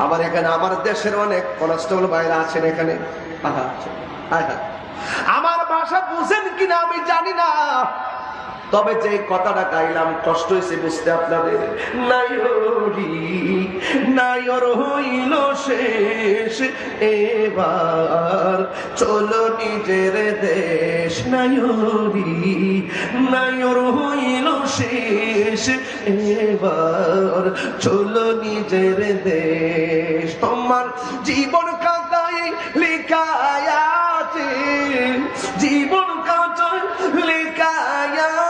B: আবার এখানে আমার দেশের অনেক কনস্টেবল ভাইরা আছেন এখানে। আমার ভাষা বুঝেন কিনা আমি জানি না, তবে যে কথাটা গাইলাম কষ্ট হয়েছে বুঝতে আপনাদের। নায়রি নায়র হইল শেষ, এবার চলো নিজের দেশ। নায়রি নায়র হইল শেষ, এবার চলো নিজের দেশ। তোমার জীবন খাতায় লেখা আছে, জীবন খাতায় লেখা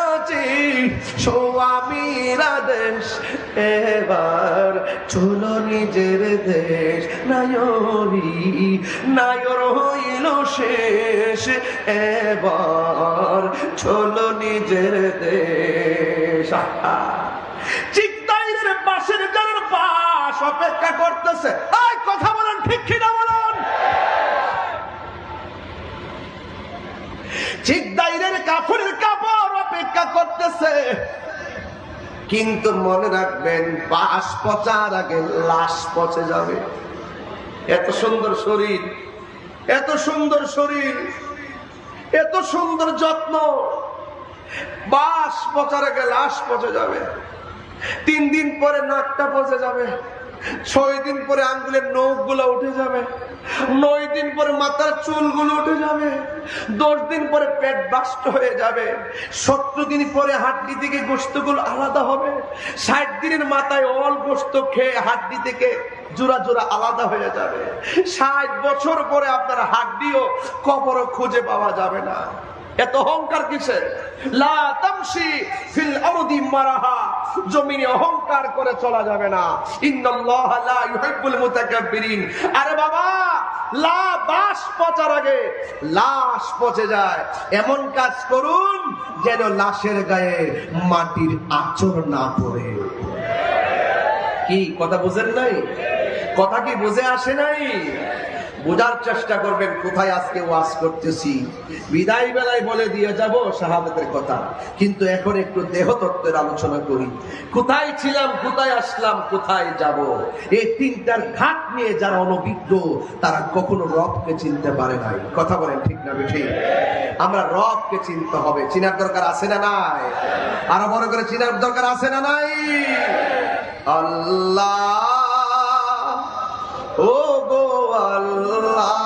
B: আছে স্বামীর দেশ, এবার চলো নিজের দেশ। নায়রি নায়র হইল শেষ, এবার চলো নিজের দেশ। চিকদাইরের পাশের জনের পাশ অপেক্ষা করতেছে। এই কথা বলেন ঠিক কিনা বলুন? চিকদাইরের কাপড়ের কাপড় অপেক্ষা করতেছে। কিন্তু মনে রাখবেন বাস পচার আগে লাশ পচে যাবে। এত সুন্দর শরীর, এত সুন্দর শরীর, এত সুন্দর যত্ন, বাস পচার আগে লাশ পচে যাবে। 3 দিন পরে নাকটা পচে যাবে, 6 দিন পরে আঙ্গুলের নখ গুলো উঠে যাবে, 9 দিন পরে মাথার চুলগুলো উঠে যাবে, 10 দিন পরে পেট বাস্ট হয়ে যাবে, 70 দিন পরে হাড্ডি থেকে গোশতগুলো আলাদা হবে, 60 দিনের মাথায় অল গোশত খেয়ে হাড্ডি থেকে জোড়া জোড়া আলাদা হয়ে যাবে, 60 বছর পরে আপনার হাড্ডিও কবরও খুঁজে পাওয়া যাবে না। এত অহংকার কিসের? লা তামশি ফিল আরদি মারাহা, জমিনে অহংকার করে চলা যাবে না। ইন্নাল্লাহা লা ইউহিব্বুল মুতাকাব্বিরিন। আরে বাবা, বাস পচার আগে লাশ পচে যায়, এমন কাজ করুন যেন লাশের গায়ে মাটির আঁচড় না পড়ে। কি কথা বুঝেন নাই? কথা কি বুঝে আসে নাই? বোঝার চেষ্টা করবেন কোথায় আজকে ওয়াজ করতেছি। বিদায় বেলায় বলে দিয়ে যাব শাহাদাতের কথা, কিন্তু এখন একটু দেহতত্ত্বের আলোচনা করি। কোথায় ছিলাম, কোথায় আসলাম, কোথায় যাব, এই তিনটার ঘাট নিয়ে যারা অনভিজ্ঞ তারা কখনো রবকে চিনতে পারে নাই। কথা বলেন ঠিক না বেঠিক? আমরা রবকে চিনতে হবে। চিনার দরকার আছে না নাই? আরো বড় করে চিনার দরকার আছে না নাই? আল্লাহ, ও গো আল্লাহ,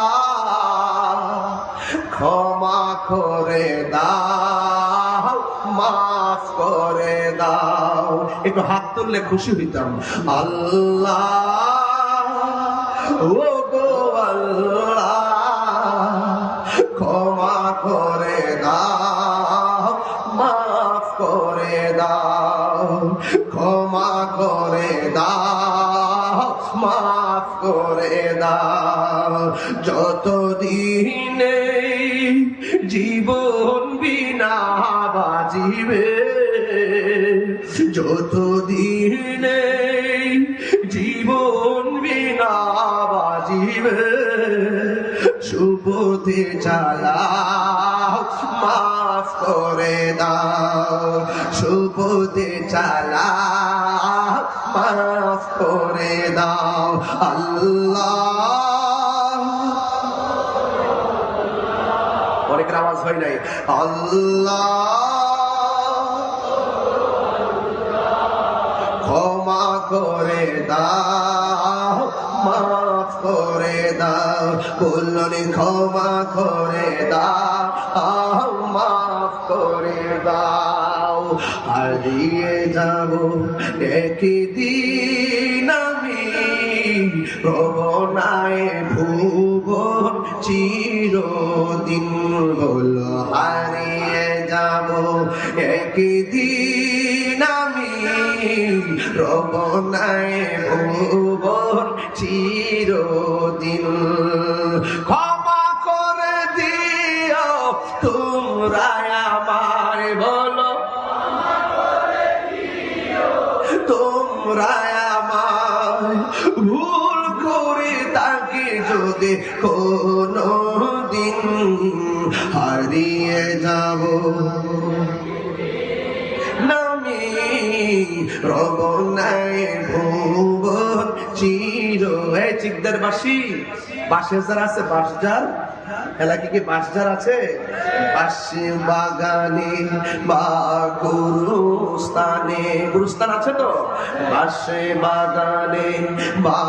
B: ক্ষমা করে দাও, মাফ করে দাও। একটু হাত তুললে খুশি হইতাম। আল্লাহ, ও গো আল্লাহ, ক্ষমা করে দাও, মাফ করে দাও, ক্ষমা করে দাও, মাফ করে দাও। যতদিনে জীবন বিনা বাজিবে, যতদিনে জীবন বিনা বাজিবে, সুপথে চালাও, মাফ করে দাও, সুপথে চালাও, মাফ করে দাও। আল্লাহ, অনেকের আওয়াজ হয় নাই। আল্লাহ, ক্ষমা করে দাও, মাফ করে দাও। বললেন ক্ষমা করে দাও, মাফ করে দাও। হারিয়ে যাব একদিন আমি, রবনায় ভুবন চিরদিন। বলো হারিয়ে যাব একদিন আমি, রবনায় ভুবন চিরদিন। ক্ষমা করে দিও তোমরা আমায়, বলো তোমরা আমায়, ভুল করে তাকে যদি কোনো দিন হারিয়ে যাব নামি, রবনায় ভুবন চির। চিকদার বাসি, বাঁশের যারা আছে, বাঁশঝাড় এলাকায় কি বাঁশঝাড় আছে? বাঁশে বাগানে বা গুরুস্থানে, গুরুস্থান আছে তো? বাঁশে বাগানে বা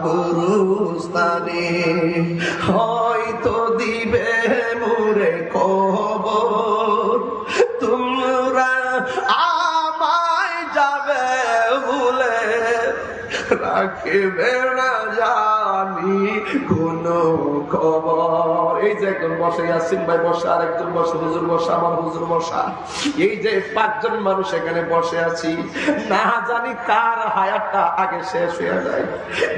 B: গুরুস্থানে হয়তো দিবে মোরে খবর, তোমরা আমায় যাবে ভুলে, রাখবে না জানি কোন খবর। এই যে একজন বসে ইয়াসিন ভাই বসে, আর একজন বসে হুজুর বসা, আমার হুজুর বসা, এই যে 5 জন মানুষ এখানে বসে আছি, না জানি কার হায়াতটা আগে শেষ হয়ে যায়,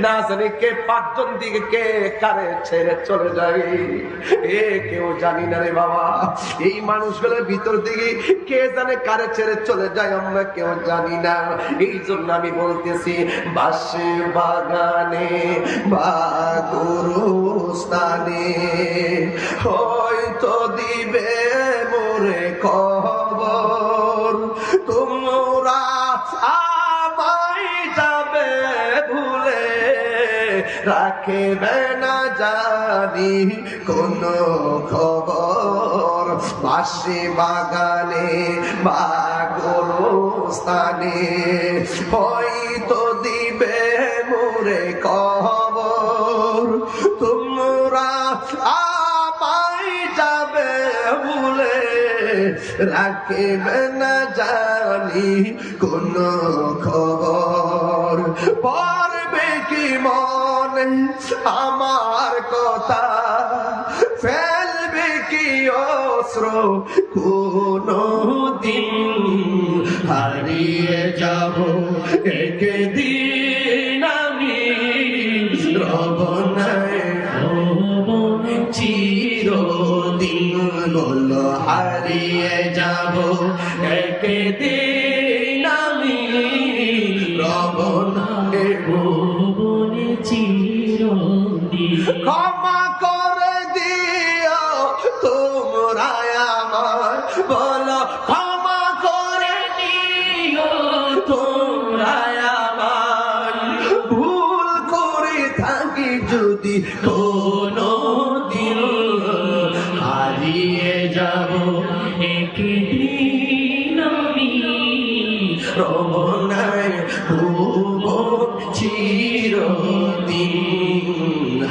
B: না জানি কে 5 জন দিকে কে কারে ছেড়ে চলে যায়, এ কেউ জানি না রে বাবা। এই মানুষগুলোর ভিতর দিকে কে জানে কারে ছেড়ে চলে যায়, আমরা কেউ জানি না। এই জন্য আমি বলতেছি, বাঁশে বাগানে বা গুরুস্থানে হয়তো দিবে মোরে খবর, তোমরা রাখবে না জানি কোন খবর, বাসি বাগানে বা গোরস্থানে হয়তো দিবে মোরে খবর। তোমরা আমায় যাবে ভুলে, রাখবে না জানি কোন খবর। পড়বে কি মনে আমার কথা, ফেলবে কি অস্ত্র কোন দিন, হারিয়ে যাব একদিন আমি রব নাই চিরদিন। বলো হারিয়ে যাব একদিন আমি রব নাই চিরদিন। ক্ষমা করে দিও তোমরা আমার, বলো ক্ষমা করে দিও তোমরা আমার, ভুল করে থাকি যদি কোনো দিন, হারিয়ে যাব একদিন আমি রব নাই চিরদিন।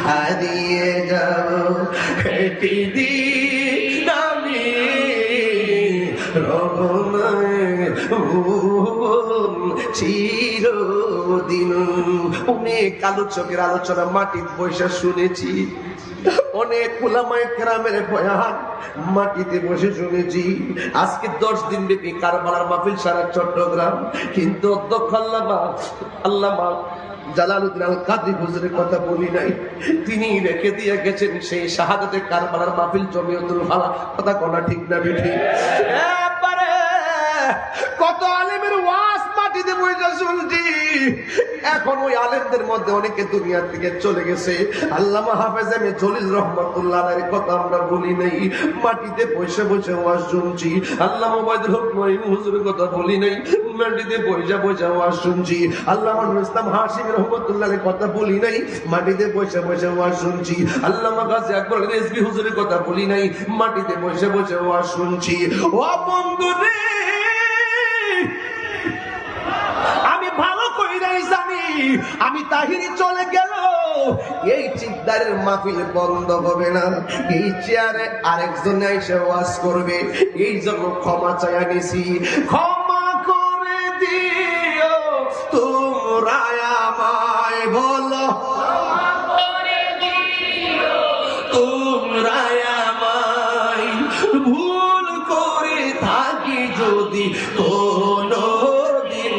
B: হারিয়ে যাব একদিন আমি রব নাই চিরদিন। অনেক আলোচকের আলোচনা মাটির বসে শুনেছি, অনেক উলামায়ে কেরামের বয়ান মাটিতে বসে শুনেছি। আজকে 10 দিন ব্যাপী কারবালার মাহফিল সারা চট্টগ্রাম, কিন্তু অধ্যক্ষ আল্লামা জালালউদ্দিন আল কাদরি হুজুরের কথা বলি নাই। তিনি রেখে দিয়ে গেছেন সেই শাহাদাতে কারবালার মাহফিল জমিয়তুল ফালাহ। কথা কোনা ঠিক না বেঠি? এবারে কত আলেমের ওয়াজ মাটিতে বসে শুনছি, এখন ওই আলেমদের মধ্যে অনেকে দুনিয়া থেকে চলে গেছে। আল্লামা হাফেজ এম এ জলিল রহমাতুল্লাহ আলাইহির কথা আমরা বলি নাই, মাটিতে বসে বসে ওয়াজ শুনছি। আল্লামা ওবায়দুল হক নঈম হুজুরের কথা বলি নাই, মাটিতে বসে বসে ওয়াজ শুনছি। আল্লামা নুরুল ইসলাম হাশিমি রহমাতুল্লাহ আলাইহির কথা বলি নাই, মাটিতে বসে বসে ওয়াজ শুনছি। আল্লামা গাজী আকবর রিজভী হুজুরের কথা বলি নাই, মাটিতে বসে বসে ওয়াজ শুনছি। ও বন্ধুরে, আমি ভালো কইরাই জানি আমি তাহিরি চলে গেল এই চিৎদারের মাহফিল বন্ধ হবে না, এই চেয়ারে আরেকজন এসে ওয়াজ করবে। এই জন্য ক্ষমা চাইয়া নিছি, ক্ষমা করে দিও তোমরা আমায়, বলো তোমরা আমায়, ভুল করে থাকি যদি কোনো দিন,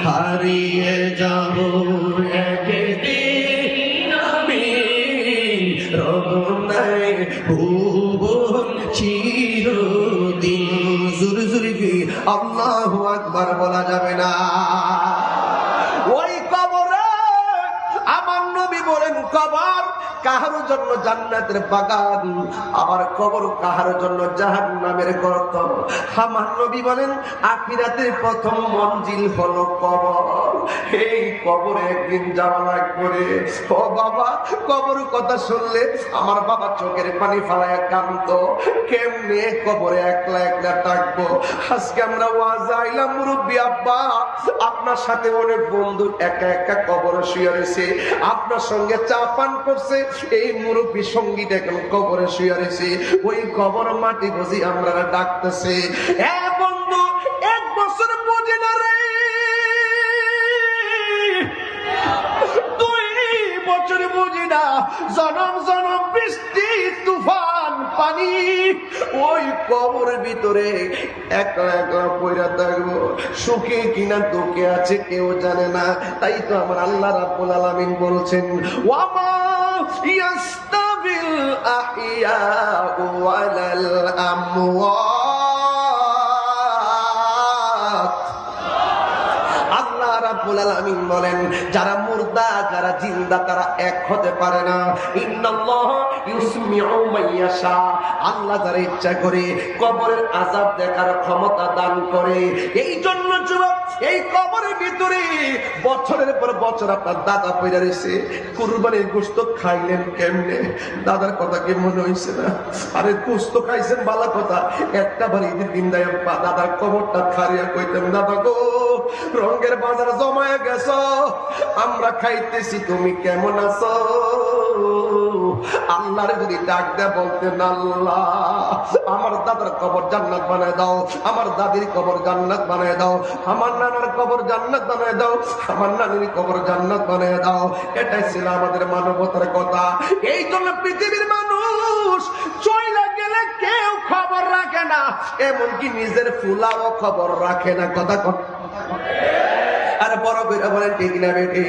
B: হারিয়ে যাব একদিন আমি রব নাই চিরদিন। জোরে জোরে কি আল্লাহু আকবার বলা যাবে না? ওই কবরে আমার নবী বলেন, কবর কাহার জন্য জান্নাতের বাগান, আবার কবর কাহার জন্য জাহান্নামের গর্ত। আমার নবী বলেন, আখিরাতের প্রথম মঞ্জিল হলো কবর। এই কবরে একদিন যাওয়া লাগবে। ও বাবা, কবর কথা শুনলে আমার বাবা চোখের পানি ফালায় কাঁদত। কেমনে কবরে একলা একলা থাকবো? আজকে আমরা ওয়াজ আইলাম, মুরব্বী আব্বা আপনার সাথে অনেক বন্ধু একা একা কবরে শুয়ে রয়েছে, আপনার সঙ্গে চা পান করছে। এই মুরব্বী সঙ্গীত এখন কবরে শুয়ে রয়েছে, ওই কবর মাটি বুঝি আমরা ডাকতেছে, এ বন্ধু 1 বছর বুঝি না রে, 2 বছর বুঝি না, জনম জনম বৃষ্টি তুফান পানি, ওই কবরের ভিতরে একলা একলা পয়রা থাকবো। সুখে কিনা দুঃখে আছে কেউ জানে না। তাই তো আমার আল্লাহ রাব্বুল আলামিন বলছেন, ওয়ামা ইয়াস্তাবিল আহিয়া ওয়ালাল আমওয়াত। আল্লাহ রাব্বুল আলামিন বলেন, যারা মুর্দা যারা জিন্দা তারা এক হতে পারে না। ইন্নাল্লাহ ইউসমিউ মাইয়াশা, আল্লাহ যারা ইচ্ছা করে কবরের আযাব দেখার ক্ষমতা দান করে। এই জন্য যুবক, এই কবরের ভিতরে বছরের পর বছর আপনার দাদা পয়রা রয়েছে, কুরবানির গোশত খাইলেন কেমনে? দাদার কথা কি মনে হয়েছে না? আরে গোশত খাইছেন ভালো কথা, একটা বার ঈদের দিন দেয় দাদার কবরটা খারিয়া কইতেন, দাদা গো রঙের বাজার জমায় গেছ, আমরা খাইতেছি, তুমি কেমন আছো? আল্লাহরে যদি ডাক দেয়া বলতেন, আল্লাহ আমার দাদার কবর জান্নাত বানায় দাও, আমার দাদির কবর জান্নাত বানায় দাও, আমার নানার কবর জান্নাত বানায় দাও, আমার নানির কবর জান্নাত বানায় দাও। এটাই ছিল আমাদের মানবতার কথা। এই জন্য পৃথিবীর মানুষ চইলা গেলে কেউ খবর রাখে না, এমনকি নিজের ফুলাও খবর রাখে না। কথা আর বড় করে বলেন ঠিক না বেটি?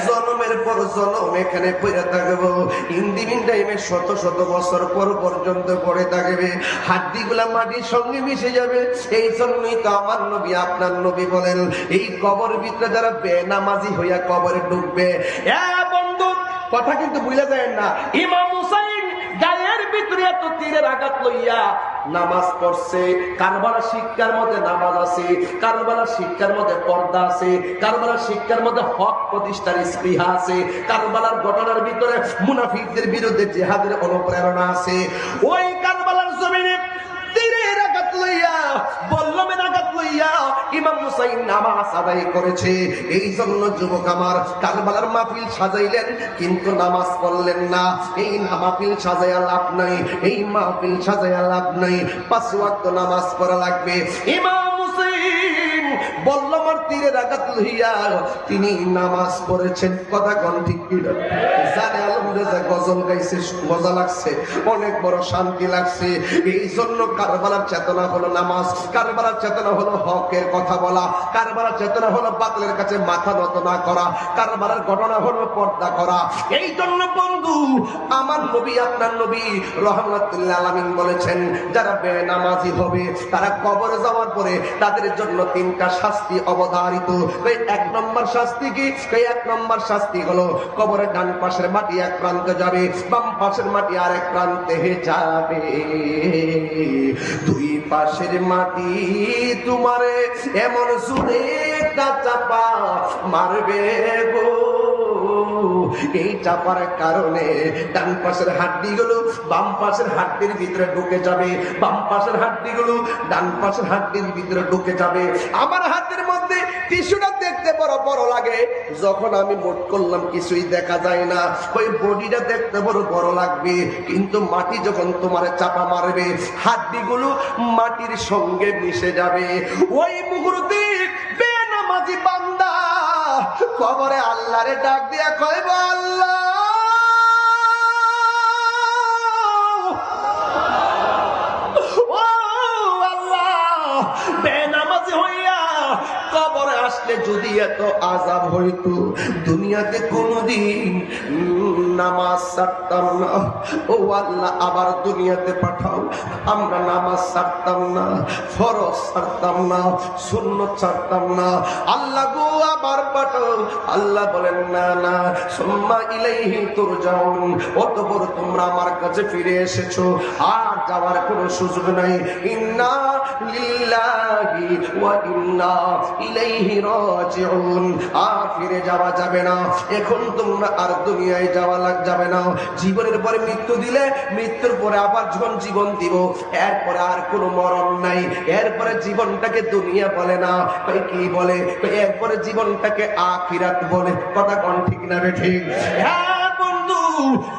B: জন্মের পর জন্ম এখানে পড়ে থাকবো, ইন্দিমিন টাইমে শত শত বছর পর পর্যন্ত পড়ে থাকবে, হাড্ডি গুলা মাটির সঙ্গে মিশে যাবে। এই জন্যই তো আমার নবী, আপনার নবী বলেন, এই কবর ভিতরে যারা বেনামাজি হইয়া কবরে ঢুকবে, বন্ধু কথা কিন্তু ভুলে যায় না, ইমাম হুসাইন গায়ের ভিতরে এত তীরের আঘাত লইয়া নামাজ পড়ছে। কারবালার শিক্ষার মধ্যে নামাজ আছে, কারবালার শিক্ষার মধ্যে পর্দা আছে, কারবালার শিক্ষার মধ্যে হক প্রতিষ্ঠার স্পৃহা আছে, কারবালার ঘটনার ভিতরে মুনাফিকদের বিরুদ্ধে জিহাদের অনুপ্রেরণা আছে। ওই কারবালার জমিনে তীরের আঘাত লইয়া, বল্লমের আঘাত লইয়া ইমাম হুসাইন নামাজ আদায় করেছে। এই জন্য যুবক আমার, কারবালার মাহফিল সাজাইলেন কিন্তু নামাজ পড়লেন না। এই মাহফিল সাজাইয়া লাভ নাই, এই মাহফিল সাজাইয়া লাভ নাই। 5 ওয়াক্ত নামাজ পড়া লাগবে। ইমাম হুসাইন বল্লমের তীরের আঘাত লইয়া তিনি নামাজ পড়েছেন। কথা কোন ঠিক কিনা? জানে আলমরেজা গজল গাইছে, মজা লাগছে, অনেক বড় শান্তি লাগছে। এই জন্য কারবালার চেতনা হলো নামাজ, কারবালার চেতনা হলো হকের কথা বলা, কারবালার চেতনা হলো বাতিলের কাছে মাথা নত না করা, কারবালার ঘটনা হলো পর্দা করা। এই জন্য বন্ধু আমার নবী, আপনার নবী রাহমাতুল্লিল আলামিন বলেছেন, যারা বেনামাজি হবে তারা কবরে যাওয়ার পরে তাদের জন্য 3টা শাস্তি অবধারিত। এই 1 নম্বর শাস্তি কি? এই 1 নম্বর শাস্তি হলো কবরের ডান পাশের মাটি এক প্রান্তে যাবে, বাম পাশের মাটি আরেক প্রান্তে যাবে। 2 পাশের মাটি তোমারে এমন সুরে চাপা মারবে গো, এই চাপার কারণে ডান পাশের হাড্ডিগুলো বাম পাশের হাড্ডির ভিতরে ঢুকে যাবে, বাম পাশের হাড্ডিগুলো ডান পাশের হাড্ডির ভিতরে ঢুকে যাবে। আমার হাতের মধ্যে টিস্যুটা দেখতে বড় বড় লাগে, যখন আমি মোট করলাম কিছুই দেখা যায় না। ওই বডিটা দেখতে বড় বড় লাগবে, কিন্তু মাটি যখন তোমার চাপা মারবে হাড্ডিগুলো মাটির সঙ্গে মিশে যাবে। ওই মুহূর্তে বেনামাজি বান্দা কবরে আল্লাহরে ডাক দিয়া কইব, আল্লাহ ও আল্লাহ, বেনামাজি হইয়া কবরে আসলে যদি এত আযাব হইতো, দুনিয়াতে কোনদিন নামাজ ছাড়তাম না। ও আল্লাহ আবার দুনিয়াতে পাঠাও, আমরা নামাজ ছাড়তাম না, ফরজ ছাড়তাম না, সুন্নত ছাড়তাম না। আল্লাহ গো আবার পাঠাও। আল্লাহ বলেন, না না, সুম্মা ইলাইহি তুরজাউন, অতঃপর তোমরা আমার কাছে ফিরে এসেছো, আর যাওয়ার কোনো সুযোগ নাই। ইন্না লিল্লাহি ওয়া ইন্না ইলাইহি রাজিউন, আর ফিরে যাওয়া যাবে না। এখন তোমরা আর দুনিয়ায় যাওয়া যাবে না। জীবনের পরে মৃত্যু দিলে মৃত্যুর পরে আবার জীবন দিব, এরপরে আর কোনো মরণ নাই। এরপরে জীবনটাকে দুনিয়া বলে না, কি বলে? এরপরে জীবনটাকে আখিরাত বলে। কথা কোন ঠিক না রে ঠিক? হ্যাঁ বন্ধু,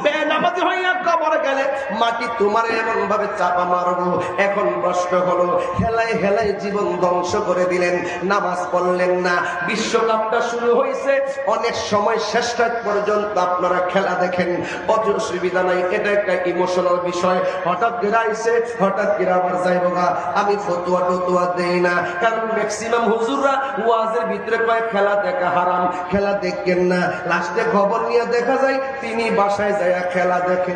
B: বেনামাজি হইয়া কবরে গেলে মাটি তোমার এমন ভাবে চাপা মারবো। এখন প্রশ্ন হলো, হেলায় হেলায় জীবন ধ্বংস করে দিলেন, নামাজ পড়লেন না। বিশ্বকাপটা শুরু হয়েছে, অনেক সময় শেষ রাত পর্যন্ত আপনারা খেলা দেখেন, অসুবিধা নাই, এটা একটা ইমোশনাল বিষয়। হঠাৎ করে আইছে, হঠাৎ করে আবার যাইব গা। আমি ফতুয়া টতুয়া দেই না, কারণ ম্যাক্সিমাম হুজুররা ওয়াজের ভিতরে কয় খেলা দেখা হারাম, খেলা দেখেন না। লাস্টে খবর নিয়ে দেখা যায় তিনি বাসায় যায় খেলা দেখে।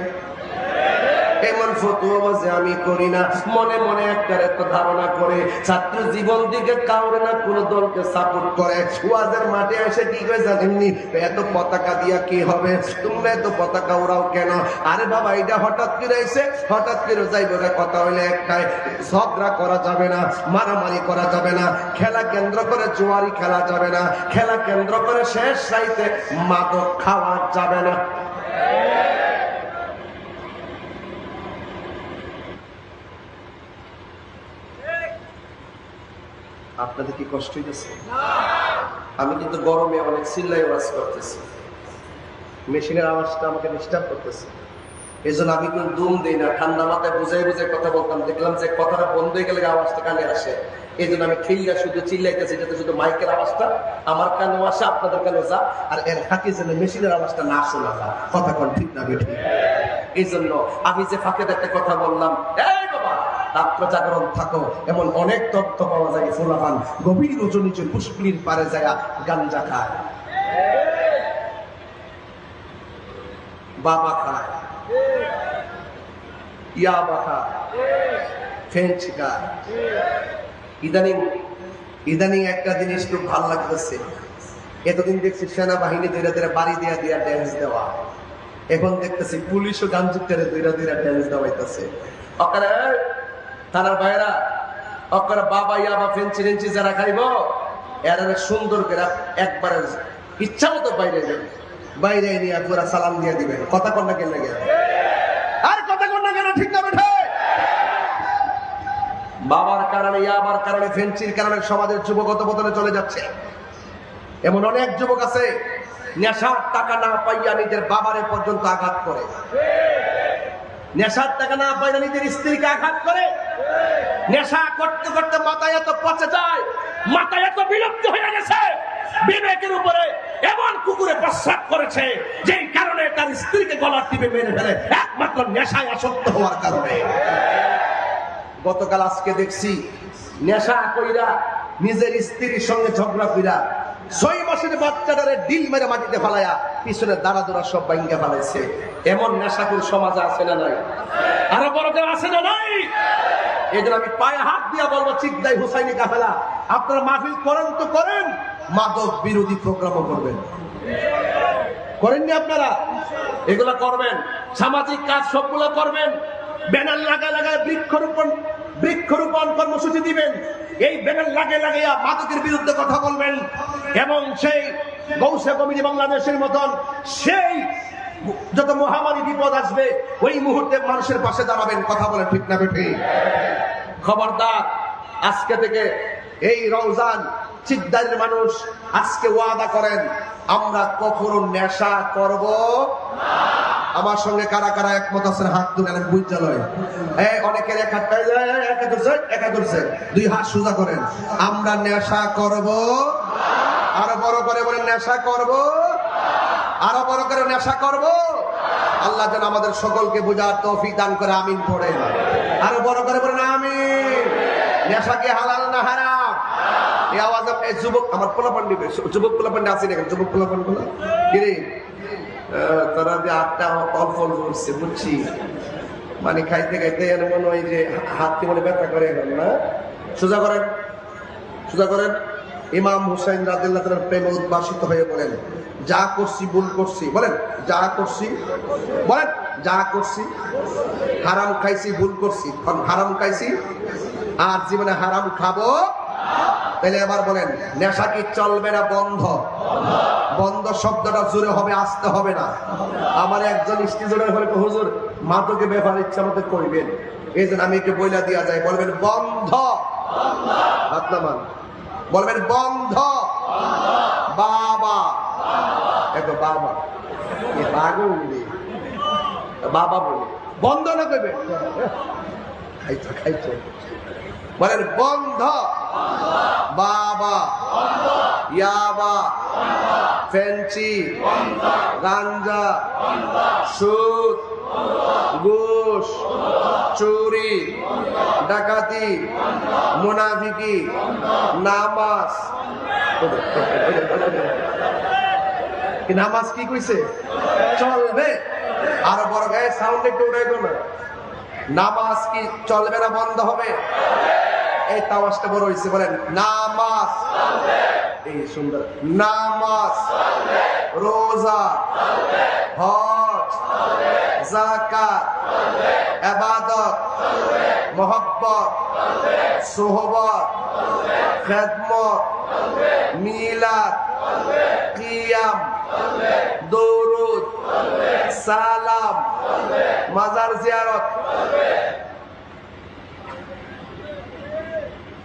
B: এমন ফতুয়াবাজি আমি করি না। মনে মনে একটা ধারণা করে ছাত্র জীবন দিকে কাউরে না কোন দলকে সাপোর্ট করে। ওয়াজের মাঠে এসে কি করে জানেননি, এত পতাকা দিয়া কি হবে, তোমরা এত পতাকা ওরাও কেন? আরে বাবা, এটা হঠাৎ করে এসে হঠাৎ করে যাইব, কথা হইলে একটাই, ঝগড়া করা যাবে না, মারামারি করা যাবে না, খেলা কেন্দ্র করে জুয়ারি খেলা যাবে না, খেলা কেন্দ্র করে শেষ রাইতে মাদক খাওয়া যাবে না। আপনাদের কি কষ্ট হইতেছে? আমি কিন্তু গরমে অনেক চিল্লাই ওয়াজ করতেছি, মেশিনের আওয়াজটা আমাকে ডিস্টার্ব করতেছে। এই জন্য আমি কিন্তু দুম দিই না, ঠান্ডা মাথায় বুঝাই বুঝাই কথা বলতাম। দেখলাম যে কথাটা বন্ধ হয়ে গেলে আওয়াজটা কানে আসে, এই জন্য আমি ঠিল্লা শুধু চিল্লাইতেছি যাতে শুধু মাইকের আওয়াজটা আমার কানেও আসে, আপনাদের কানেও যা, আর এর ফাঁকে যেন মেশিনের আওয়াজটা না শোনা যায়। কথা কোন ঠিক না বেঠিক? এই জন্য আমি যে ফাঁকে একটা কথা বললাম, এই বাবা রাত্র জাগরণ থাকো, এমন অনেক তথ্য পাওয়া যায়। ফুলাপান গভীর রজনীতে পুষ্করিণীর পারে যায় গাঞ্জা খায়, বাবা খায়, ইয়াবা খায়, ফেঞ্চ খায়। ইদানিং একটা জিনিস খুব ভালো লাগতেছে। এতদিন দেখছি সেনাবাহিনী ধীরে ধীরে বাড়ি দিয়া দিয়া ড্যান্স দেওয়া, এখন দেখতেছি পুলিশও গাঞ্জুকটারে ধীরে ধীরে ড্যান্স দেওয়াইতেছে। অকারে তার ভাইরা, অকারে বাবা ইয়াবা ফেঞ্চি রেঞ্চি যারা খাইব, এরা সুন্দর করে একবারে ইচ্ছা মতো বাইরে যাবে, বাইরে নিয়ে পুরা সালাম দিয়ে দিবেন। কথা কন্যা কেন লাগে? আর কথা কন্যা কেন? ঠিক না বেঠে? বাবার কারণে, ইয়াবার কারণে, ফেন্সির কারণে সমাজের যুবকত পতনে চলে যাচ্ছে। এমন অনেক যুবক আছে নেশার টাকা না পাইয়া নিজের বাবারে পর্যন্ত আঘাত করে, নেশার টাকা না পাইয়া নিজের স্ত্রীকে আঘাত করে, নেশা করতে করতে মাথায় এত পচে যায়, মাথায় এত বিলুপ্ত হয়ে গেছে, বিবেকের উপরে এমন কুকুরে প্রস্রাব করেছে যেই কারণে তার স্ত্রীকে গলা টিপে মেরে ফেলে, একমাত্র নেশায় আসক্ত হওয়ার কারণে। গতকাল আজকে দেখছি নেশা কইরা নিজের স্ত্রীর সঙ্গে ঝগড়া কইরা 6 মাসের বাচ্চাটারে ডিল মেরে মাটিতে ফালাইয়া পিছনে দাঁড়া দৌড়া সব ভাঙ্গা ফেলাইছে। এমন নেশাকুর সমাজে আছে না নাই? আরো বড় কেউ আছে না নাই? এই জন্য আমি পায়ে হাত দিয়া বলবো, চিকদাই হুসাইনি কাফেলা আপনারা মাহফিল করেন তো করেন, মাদক বিরোধী প্রোগ্রামও করবেন। করেননি আপনারা? এগুলা করবেন, সামাজিক কাজ সবগুলো করবেন, ব্যানার লাগায় লাগায় বৃক্ষরোপণ কর্মসূচি দিবেন, এই ব্যানার লাগায় লাগাইয়া মাদকের বিরুদ্ধে কথা বলবেন, এবং সেই গৌসে কমিটি বাংলাদেশের মতন সেই যত মহামারী বিপদ আসবে ওই মুহূর্তে মানুষের পাশে দাঁড়াবেন। কথা বলেন ঠিক না বেঠিক? খবরদার, আজকে থেকে এই রমজান চিকদারের মানুষ আজকে ওয়াদা করেন, আমরা কখনো নেশা করব না। আমার সঙ্গে কারা কারা একমত আছেন হাত তুলেন, বুঝালয় অনেকের এক হাত একা ধরছে, 2 হাত সোজা করেন। আমরা নেশা করব, আরো বড় করে বলেন নেশা করব, আরো বড় করে নেশা করব। আল্লাহ যেন আমাদের সকলকে বোঝার তৌফিক দান করে, আমিন পড়েন। আরো বড় করে বলেন আমিন। নেশা কি হালাল না হারাম? এই আওয়াজ এই যুবক আমার পোলাপান দিবে, যুবক পোলাপান আছে না? যুবক পোলাপান গুলো কিরে তারা যে আটটা ফল ফল করছে বুঝছি, মানে খাইতে খাইতে মনে হয় যে হাতটি মনে ব্যথা করে এখন না। সোজা করেন, সোজা করেন। ইমাম হুসাইন রাদিয়াল্লাহু তাআলার প্রেমে উদ্ভাসিত হয়ে বলেন, যা করছি ভুল করছি, বলেন যা করছি, বলেন যা করছি, হারাম খাইছি ভুল করছি, হারাম খাইছি আর জীবনে হারাম খাবো। তাহলে এবার বলেন নেশা কি চলবে না বন্ধ? বন্ধ শব্দটা জোরে হবে, আসতে হবে না। আমার একজন স্টেজের হলে হুজুর মাদকে ব্যাপার ইচ্ছা মতো করবেন, এই জন্য আমি একটু বইলা দিয়া যাই, বলবেন বন্ধ, আপনার বলবেন বন্ধ। বাবা এত বাবা বাবা বলে বন্ধ না করবে, খাইছো খাইছো, বলেন বন্ধ। বাবা, ইয়াবা, ফেন্সি, গাঞ্জা, সুদ, ঘুষ, চুরি, ডাকাতি, মুনাফিকি, নামাজ। নামাজ কি কইছে? চলবে। আরো বড় গায়ে সাউন্ড একটু উঠাইতো না, নামাজ কি চলবে না বন্ধ হবে? এই তাওয়াজটা বড় হয়েছে, বলেন নামাজ। এই সুন্দর, নামাজ, রোজা, হজ, যাকাত, ইবাদত, মোহব্বত, সোহবত, খেদমত, মিলাদ, কিয়াম, দরুদ, সালাম, মাজার জিয়ারত।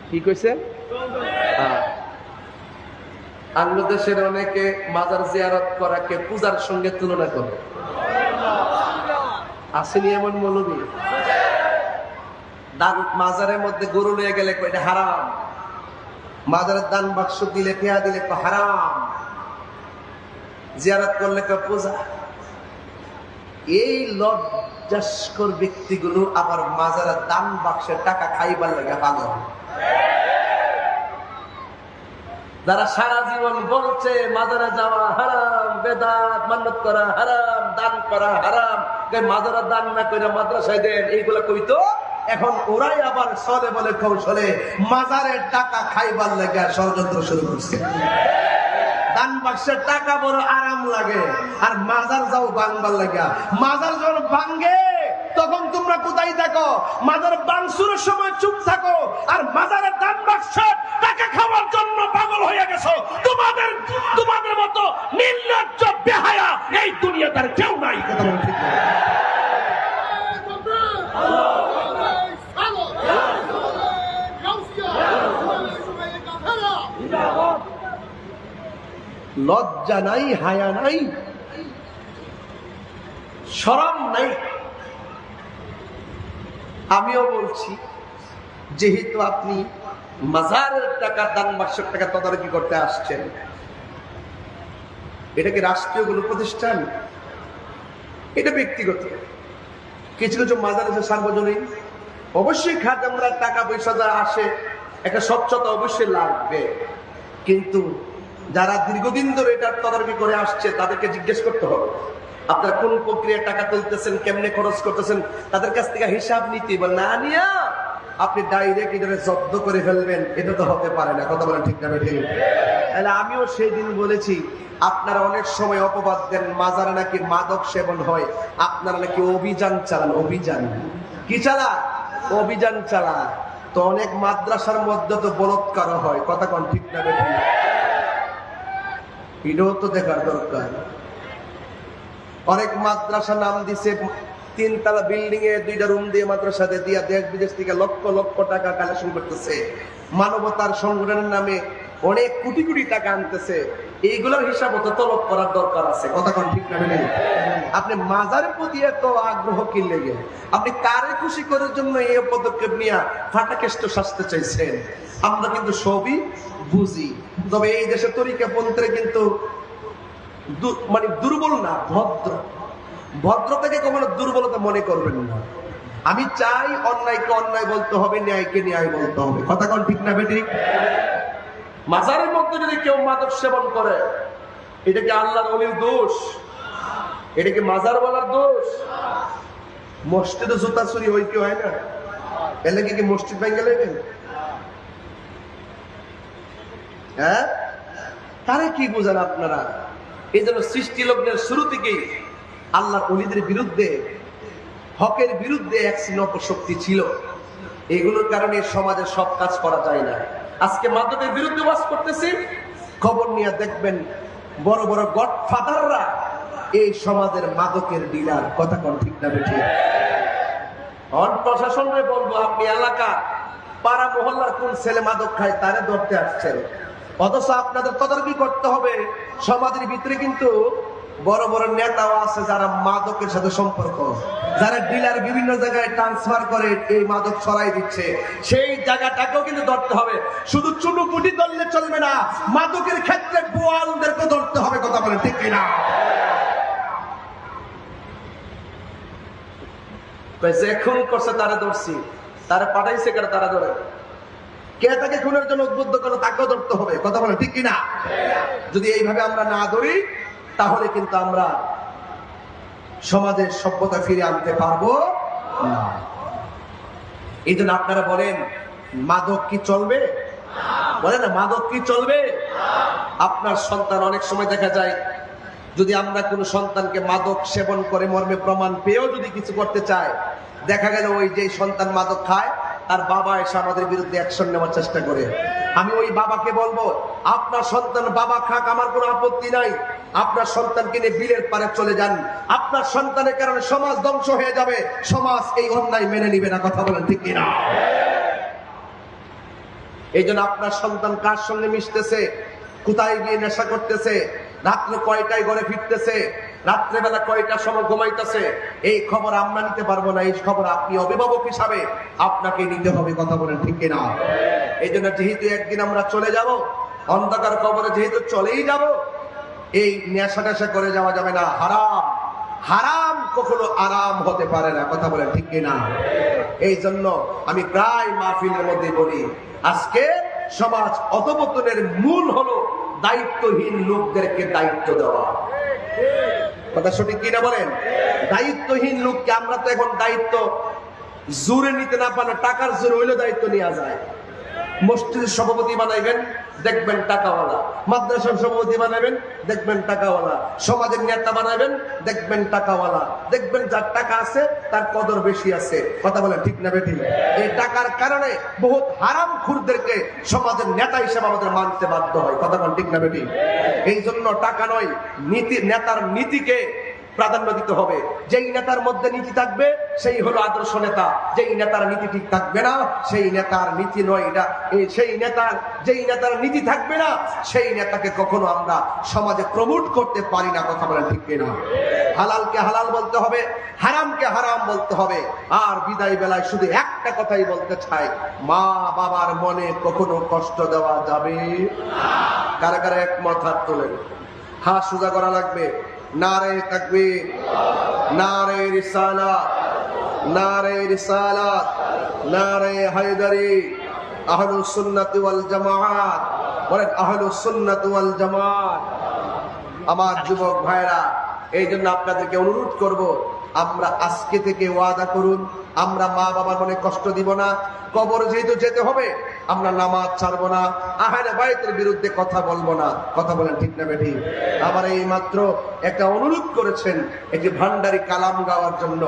B: কি কইছে? বাংলাদেশের অনেকে মাজার জিয়ারত করাকে পূজার সঙ্গে তুলনা করে। আসেনি এমন মৌলবী? দান মাজারের মধ্যে গরু নিয়ে গেলে এটা হারাম, মাজারের দান বাক্স দিলে পেয়া দিলে হারাম, জিয়ারত করলে পূজা। এই লজ্জাস্কর ব্যক্তিগুলো আবার মাজারের দান বাক্সের টাকা খাইবার লাগে পাগল। যারা সারা জীবন বলছে মাজারে যাওয়া হারাম, বেদাত, মান্নত করা হারাম, দান করা হারাম, মাজারে দান না করে মাদ্রাসায় দেন, এইগুলা কইতো। এখন ওরাই আবার চলে বলে কৌশলে মাজারের টাকা খাইবার লাগে ষড়যন্ত্র শুরু করছে। দান বাক্সের টাকা বড় আরাম লাগে, আর মাজার যাও ভাঙবার লাগে। মাজার যখন ভাঙ্গে তখন তোমরা কোথায় থাকো? মাজার ভাঙচুরের সময় চুপ থাকো, আর মাজারের দান বাক্সের টাকা খাওয়ার জন্য পাগল হয়ে গেছো। তোমাদের মতো নির্লজ্জ বেহায়া এই দুনিয়াতে আর কেউ নাই। কথা বল ঠিক না? লজ্জা নাই, হায়া নাই, শরম নাই। আমিও বলছি, যেহেতু আপনি মাজারের টাকা, দান বাক্সের টাকা তদারকি করতে আসছেন, এটা কি রাষ্ট্রীয় কোনো প্রতিষ্ঠান? এটা ব্যক্তিগত। কিছু কিছু মাজার আছে সার্বজনীন। অবশ্যই খাদেমরা টাকা পয়সা যারা আসে, একটা স্বচ্ছতা অবশ্যই লাগবে, কিন্তু যারা দীর্ঘদিন ধরে এটার তদারকি করে আসছে তাদেরকে জিজ্ঞেস করতে হবে আপনারা কোন প্রক্রিয়ায় টাকা তুলতেছেন, কেমনে খরচ করতেছেন। তাদের কাছ থেকে হিসাব নিতে না নিয়ে আপনি ডাইরেক্ট এটা জব্দ করে ফেলবেন, এটা তো হতে পারে না। কথা বলেন ঠিক না? ঠিক। তাহলে আমিও সেই দিন বলেছি, আপনারা অনেক সময় অপবাদ দেন মাজারে নাকি মাদক সেবন হয়, আপনারা নাকি অভিযান চালান। অভিযান কি চালা? অভিযান চালা। তো অনেক মাদ্রাসার মধ্যে তো বলৎকার হয়। কথা কোন ঠিক না? এটাও তো দেখার দরকার। অনেক মাদ্রাসা নাম দিছে, 3 তলা বিল্ডিং এ 2টা রুম দিয়ে মাদ্রাসাতে দিয়া দেশ বিদেশ থেকে লক্ষ লক্ষ টাকা কালেকশন করতেছে। মানবতার সংগঠনের নামে অনেক কোটি কোটি টাকা আনতেছে। এইগুলোর হিসাব তো তলব করার দরকার আছে। কথা কোন ঠিক না? আপনি মাজারের প্রতি এত আগ্রহ কি লেগে আপনি কারে খুশি করার জন্য এই পদক্ষেপ নিয়ে ফাটাকেষ্ট শাস্তে চাইছেন? আমরা কিন্তু সবই বুঝি, তবে এই দেশে তরিকা পন্থে কিন্তু মানে দুর্বল না, ভদ্র। ভদ্রতাকে কখনো দুর্বলতা মনে করবেন না। আমি চাই অন্যায়কে অন্যায় বলতে হবে, ন্যায়কে ন্যায় বলতে হবে। কথা কোন ঠিক না বেঠিক? মাজারের মধ্যে যদি কেউ মাদক সেবন করে, এটা কি আল্লাহর ওলির দোষ? এটা কি মাজার বলার দোষ? মসজিদে জুতা চুরি হয় কি হয় না? এলে কি মসজিদ ভেঙে নেবেন? হ্যাঁ, তারে কি বুঝেন আপনারা? এই জন্য সৃষ্টি লগ্নের শুরু থেকেই আল্লাহর ওলিদের বিরুদ্ধে, হকের বিরুদ্ধে এক শক্তি ছিল। এগুলোর কারণে সমাজের সব কাজ করা যায় না। আজকে মাদকের বিরুদ্ধে ওয়াজ করতেছি, খবর নিয়ে দেখবেন বড় বড় গডফাদাররা এই সমাজের মাদকের ডিলার। কথা কোন ঠিক না? বেঠিক। প্রশাসনকে বলবো, আপনি এলাকা পাড়া মহল্লার কোন ছেলে মাদক খায় তারে ধরতে আসছেন, অথচ আপনাদের তদারকি করতে হবে। সমাজের ভিতরে কিন্তু বড় বড় নেতাও আছে যারা মাদকের সাথে সম্পর্ক, যারা ডিলার বিভিন্ন জায়গায় ট্রান্সফার করে এই মাদক ছড়াই দিচ্ছে, সেই জায়গাটাকেও কিন্তু ধরতে হবে। শুধু চুনুপুটি ধরলে চলবে না, মাদকের ক্ষেত্রে বোয়ালদেরকে ধরতে হবে। কথা বলেন ঠিক কিনা? যে খুন করছে তারা ধরছি, তারা পাঠাইছে কেন তারা ধরে, কে তাকে খুনের জন্য উদ্বুদ্ধ করে তাকেও ধরতে হবে। কথা বলেন ঠিক কিনা? যদি এইভাবে আমরা না ধরি তাহলে কিন্তু আমরা সমাজের সভ্যতা ফিরে আনতে পারবো না। এই জন্য আপনারা বলেন মাদক কি চলবে? বলেন না, মাদক কি চলবে? আপনার সন্তান, অনেক সময় দেখা যায় যদি আমরা কোনো সন্তানকে মাদক সেবন করে মর্মে প্রমাণ পেয়েও যদি কিছু করতে চায়, দেখা গেল ওই যে সন্তান মাদক খায় তার বাবা এসে আমাদের বিরুদ্ধে অ্যাকশন নেওয়ার চেষ্টা করে। আমি ওই বাবাকে বলবো, আপনার সন্তান বাবা খাক, আমার কোনো আপত্তি নাই, আপনার সন্তানকে নিয়ে বিলের পারে চলে যান। আপনার সন্তানের কারণে সমাজ ধ্বংস হয়ে যাবে, সমাজ এই অন্যায় মেনে নিবে না। কথা বলেন ঠিক কিনা? এই জন্য আপনার সন্তান কার সঙ্গে মিশতেছে, কোথায় গিয়ে নেশা করতেছে, রাত্রে কয়টায় ঘরে ফিরতেছে, রাত্রেবেলা কয়টার সময় ঘুমাইতেছে, এই খবর আমরা নিতে পারবো না। এই খবর আপনি অভিভাবক হিসাবে আপনাকে নিতে হবে। কথা বলেন ঠিক কিনা? এই জন্য যেহেতু একদিন আমরা চলে যাব, অন্ধকার কবরে যেহেতু চলেই যাব, এই নেশা টেশা করে যাওয়া যাবে না। হারাম, হারাম কখনো আরাম হতে পারে না। কথা বলেন ঠিক কিনা? এই জন্য আমি প্রায় মাহফিলের মধ্যে বলি, আজকে সমাজ অধঃপতনের মূল হলো দায়িত্বহীন লোকদেরকে দায়িত্ব দেওয়া। কথা সঠিক কিনা বলেন? দায়িত্বহীন লোককে আমরা তো এখন দায়িত্ব জোরে নিতে না পারলে টাকার জোরে হইলে দায়িত্ব নেওয়া যায়। মসজিদের সভাপতি বানাইবেন, দেখবেন টাকাওয়ালা। মাদ্রাসার সভাপতি বানাবেন, দেখবেন টাকাওয়ালা। সমাজের নেতা বানাবেন, দেখবেন টাকাওয়ালা। দেখবেন যার টাকা আছে তার কদর বেশি আছে। কথা বলেন ঠিক না বেঠিক? এই টাকার কারণে বহুত হারাম খুরদেরকে সমাজের নেতা হিসেবে আমাদের মানতে বাধ্য হয়। কথা বলেন ঠিক না বেঠিক? এই জন্য টাকা নয়, নীতি, নেতার নীতিকে প্রাধান্য দিতে হবে। যেই নেতার মধ্যে নীতি থাকবে সেই হলো আদর্শ নেতা। যেই নেতার নীতি ঠিক থাকবে না সেই নেতার নীতি নয় এটা। যেই নেতার নীতি থাকবে না সেই নেতাকে কখনো আমরা সমাজে প্রমোট করতে পারি না। কথা বলেন ঠিক কিনা? হালালকে হালাল বলতে হবে, হারামকে হারাম বলতে হবে। আর বিদায় বেলায় শুধু একটা কথাই বলতে চাই, মা বাবার মনে কখনো কষ্ট দেওয়া যাবে না। কারা কারা একমত হাত তোলেন? হাত সোজা করা লাগবে। নারে তাকবীর, নারে রিসালাত, নারে রিসালাত, নারে হায়দারি। আহলুস সুন্নাত ওয়াল জামাত বলেন, আহলুস সুন্নাত ওয়াল জামাত। আমার যুবক ভাইরা, এই জন্য আপনাদেরকে অনুরোধ করব, আমরা আজকে থেকে ওয়াদা করুন, আমরা মা বাবার মনে কষ্ট দিব না। কবরে যেহেতু যেতে হবে, আমরা নামাজ ছাড়বো না, আহলে বাইতের বিরুদ্ধে কথা বলবো না। কথা বলেন ঠিক না বেঠিক? আবার এই মাত্র একটা অনুরোধ করেছেন একটি ভান্ডারি কালাম গাওয়ার জন্য।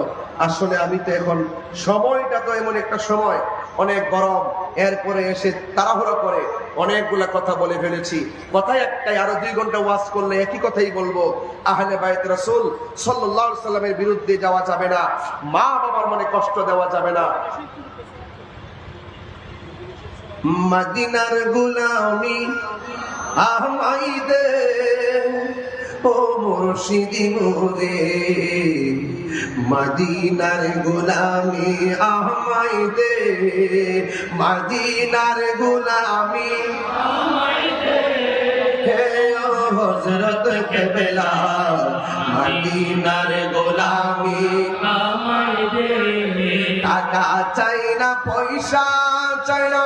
B: আসলে আমি তো এখন সময়টা তো এমন একটা সময়, অনেক গরম, এরপরে এসে তাড়াহুড়া করে অনেকগুলা কথা বলে ফেলেছি। কথাই একটাই, আরো 2 ঘন্টা ওয়াজ করলে একই কথাই বলবো। আহলে বাইত রাসূল সাল্লাল্লাহু আলাইহি সাল্লামের বিরুদ্ধে যাওয়া যাবে না, মা বাবার মনে কষ্ট দেওয়া যাবে না। মদিনার গোলামি আমায় দে, ও মুর্শিদি মোরে। মদিনার গোলামি আমায় দে, মদিনার গোলামি আমায় দে। হে ও হযরত কেবলা, মদিনার গোলামি আমায় দে। টাকা চাই না, পয়সা চাই না,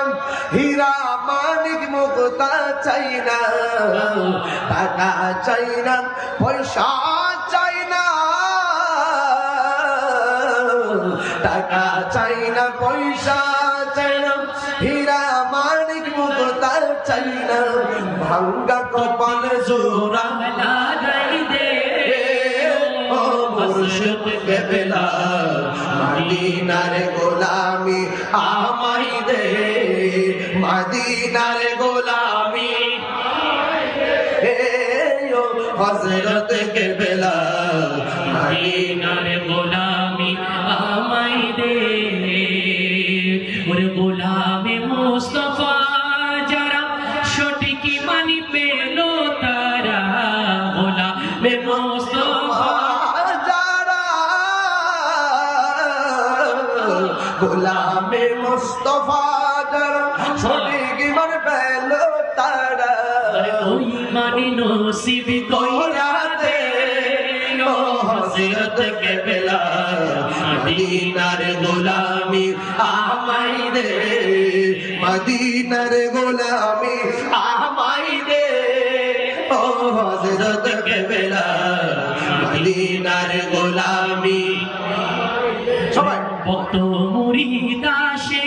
B: হীরা মানিক মুক্তা চাই না। টাকা চাই না, পয়সা চাই না, টাকা চাই না, পয়সা চাই না, হীরা মানিক মুক্তা চাই না। ভাঙ্গা কপাল জোড়া লাগাই দে, ও মুর্শিদ কেবলা, মদিনার গোলামি আমায় দে, মদিনার গোলামি আমায় দে। ও হযরত কেবলা, মদিনার গোলামি আমায় দে। ওরে গোলামে মুস্তাফা যারা সঠিক মানি পেল তারা, গোলামে মুস্তাফা যারা, গোলামে মুস্তাফা যারা সঠিক মান পেল তারা, ওই মানি নসিব কইরা দে। ও হযরত কেবলা, মদিনার গোলামি আমায় দে, মদিনার গোলামি আমায় দে। ও হযরত কেবলা, মদিনার গোলামি। সবাই ভক্ত মুরিদ আসে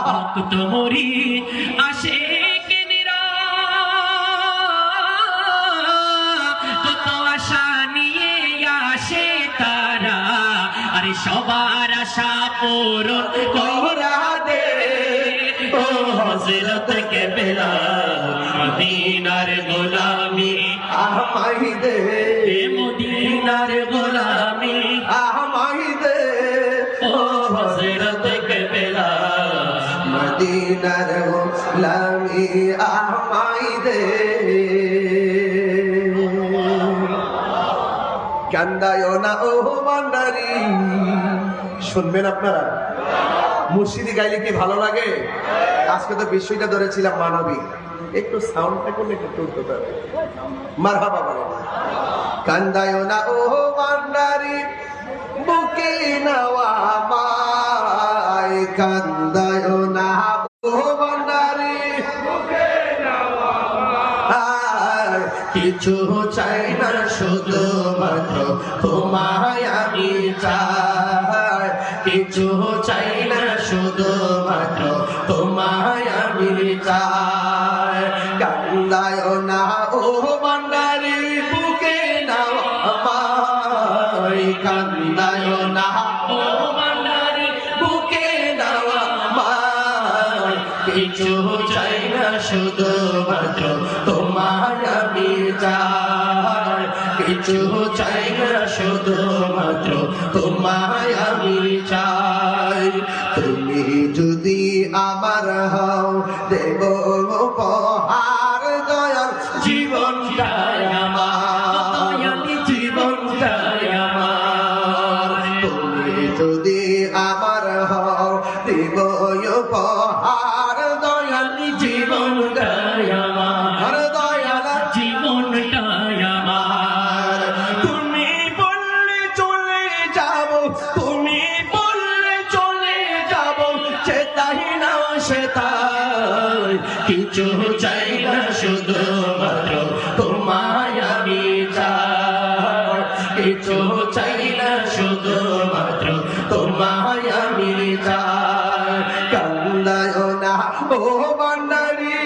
C: ভক্ত মরি আশিক নিরা কত আশা নিয়ে আসে তারা আরে সবার আশা পূরণ কইরা দে ও হযরত কেবলা মদিনার গোলামি
B: আমায় দে
C: মদিনার গোলামি
B: আমায় দে
C: ও হযরত কেবলা
B: মদিনার গোলামি আমায় দে কান্দায় না ও ভান্ডারি শুনবেন আপনারা মুর্শিদি গাইলে কি ভালো লাগে আজকে তো বিষয়টা ধরেছিলাম মানবিক একটু সাউন্ডটা করলে একটু তুলতে পারবে মারহাবা বলে কান্দায় না ও ভান্ডারি বুকে নেওয়া মাই কান্দায় না ও ভান্ডারি কিছু চাই না শুধু মাত্র তোমায় আমি চাই কিছু চাই না শুধু মাত্র তোমায় আমি চাই কান্দায় না ও ভান্ডারি বুকে নাও আমায় কান্দায় না
C: ও ভান্ডারি
B: বুকে নাও আমায়
C: কিছু চাই না শুধু মাত্র তোমায় আমি চাই কিছু চাই না শুধু মাত্র তোমায় আমি চাই
B: তুমি যদি আমার হও দেব উপহার দয়াল
C: জীবনটাই আমার জীবনটাই আমার
B: তুমি যদি আমার হও দেব উপহার দয়াল
C: জীবনটাই আমার
B: দয়াল
C: জীবনটাই আমার
B: তুমি বললে চলে যাব তুমি বললে চলে যাব সেটাই না সেটাই
C: কিছু চাই না শুধু মাত্র তোমায় আমি চাই কিছু চাই না শুধু মাত্র তোমায় আমি চাই
B: কান্দায় না ও ভান্ডারি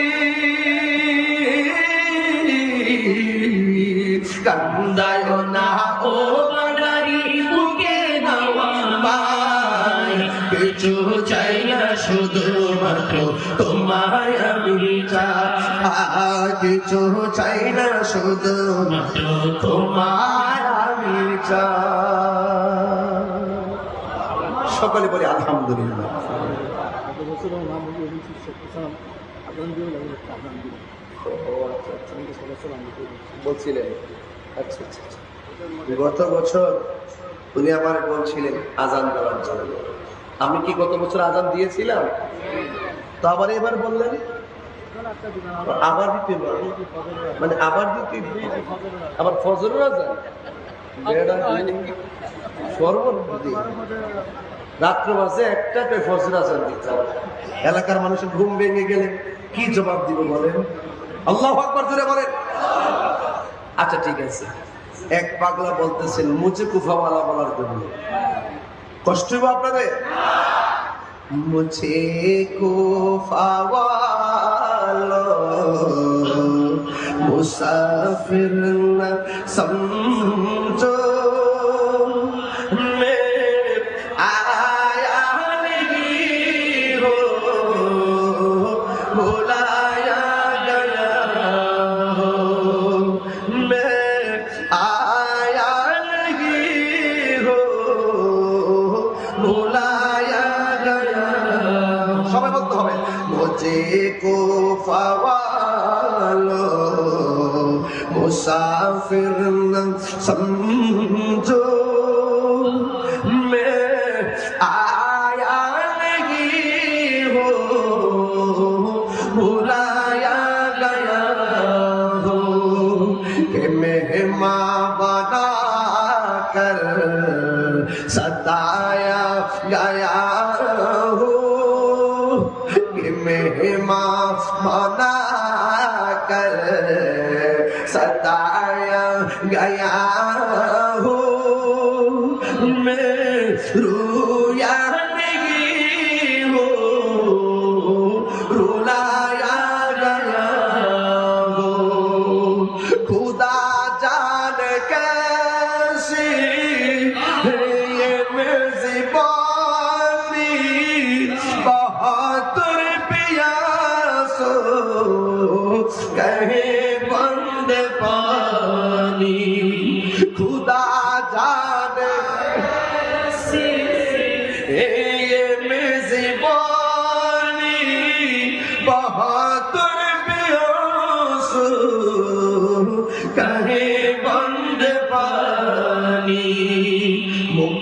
B: কান্দায় না
C: ও ভান্ডারি বুকে নাও আমায় কিছু চাই না শুধু মাত্র তোমায় আমি চাই
B: কিছু চাই না শুধু
C: মাত্র তোমায়
B: আমি চাই সকলে বলি আলহামদুলিল্লাহ বলছিলেন আচ্ছা আচ্ছা আচ্ছা। গত বছর উনি আমার বলছিলেন আজান দেওয়ার জন্য আমি কি গত বছর আজান দিয়েছিলাম তো আবার এবার বললেন আবার দিতে হবে। মানে আবার দিতে হবে। আবার ফজরের আজান সর্বপ্রতি রাত্র বাজে একটাতে ফজর আজান দিতে হবে। এলাকার মানুষের ঘুম ভেঙে গেলে কি জবাব দিব বলেন আল্লাহু আকবার জোরে বলেন আচ্ছা ঠিক আছে এক পাগলা বলতেছেন মুঝে কুফাওয়ালা বলার জন্য কষ্ট হবে আপনাদের মুঝে কুফাওয়ালা মুসাফির না সমঝো সবাই বলতে হবে মুঝে কুফাওয়ালো মুসাফির না সমঝো मैं आया नहीं हो बुलाया गया हो कि मेहमान बना कर सताया गया हो कि मेहमान बना कर सताया गया हो मैं रोया नहीं हो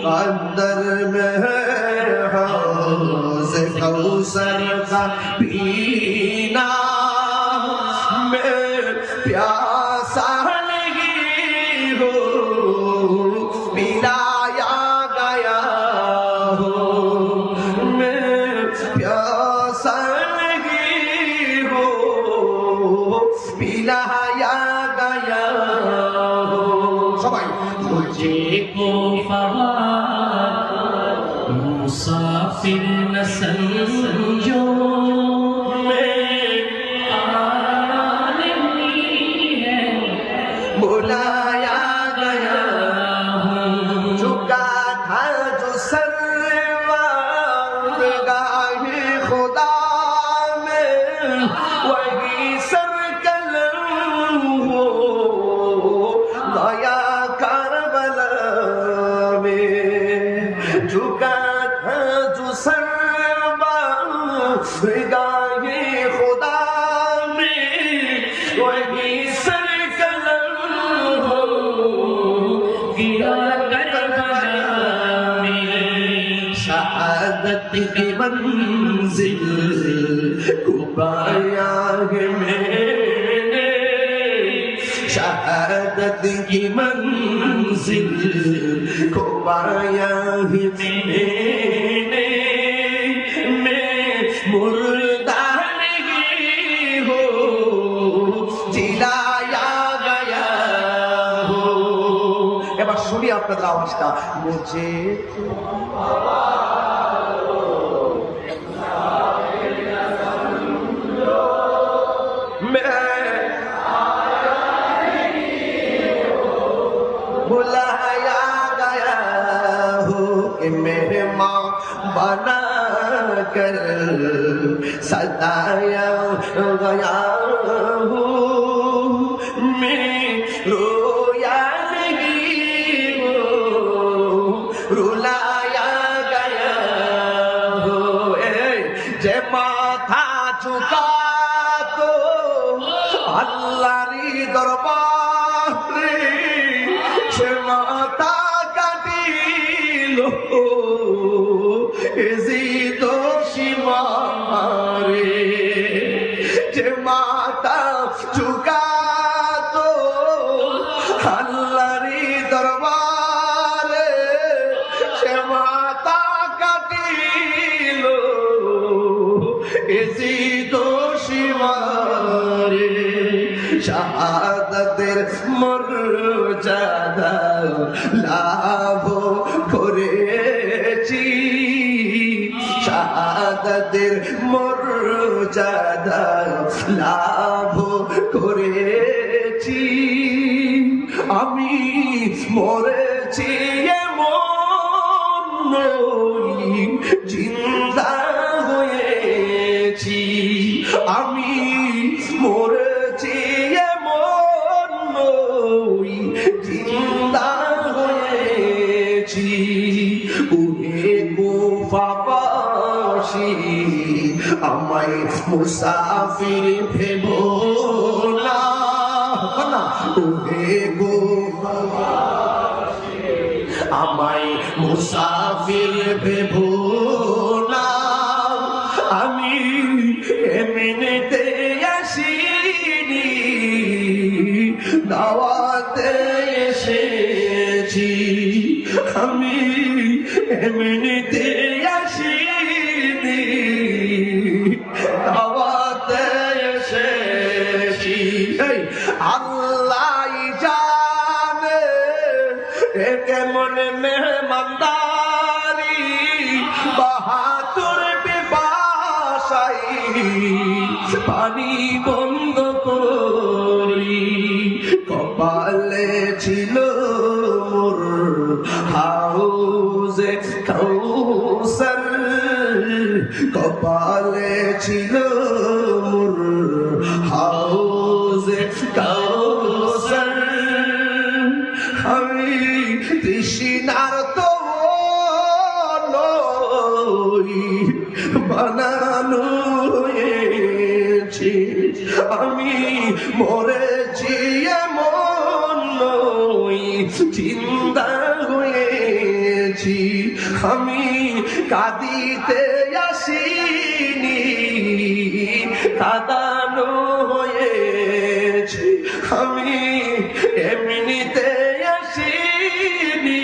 B: मुकद्दर में है हौज़ कौसर का पीना मैं प्यासा नहीं हूँ पिलाया गया हूँ मैं प्यासा नहीं हूँ पिलाया गया हूँ सबाई
C: मुझे को मुसाफिर न समझो
B: बुलाया गया झुका था जो सरवारगाहे खुदा में वही सरकलम हो गया करबला में झुका था जो सरवारगाहे खुदा में वही शहादत की मंजिल को पाया है मैंने शहादत की मंजिल को पाया है मैंने मैं मुर्दा नहीं हूँ जिलाया गया हूँ এবার শুনি আপনাদের আওয়াজটা মুঝে बुलाया गया हो कि मेहमान बना कर सताया गया हो मैं रोया नहीं हो रुलाया गया हो जे माथा झुका तो अल्लाहरी दरबारे সে মাতা কাটিল এজি দোষী মারে যে মাতা ঝুকাতো আল্লাহরি দরবারে সে মাতা কাটিল এজি দোষী মারে শাহাদাতের মর্যাদা লাভ করেছি শাহাদাতের মর্যাদা লাভ করেছি আমি মরেছি এমন নই জিন্দা হয়েছি আমি মরেছি এমন নই জিন্দা হয়েছি উহে গুফাবাসী আমায় মুসাফির ভেবো না উহে গুফাবাসী আমায় মুসাফির ভেবো না আমি এমনিতে আসিনি দাওয়াতে এসেছি আমি এমনিতে আসিনি দাওয়াতে এসেছি আল্লাহ জানে এ কেমন মেহমানদারি বাহাদুর বিপাশাই পানি বন্ধ করি কপালে ছিল মোর হাউজে কৌসর কপালে ছিল মোর হাউজে কৌসর আমি তৃষ্ণার তো নই বানানো হয়েছি আমি মরেছি এমন নই জিন্দা হয়েছি আমি কাঁদিতে আসিনি, কাঁদানো হয়েছি, আমি এমনিতে আসিনি,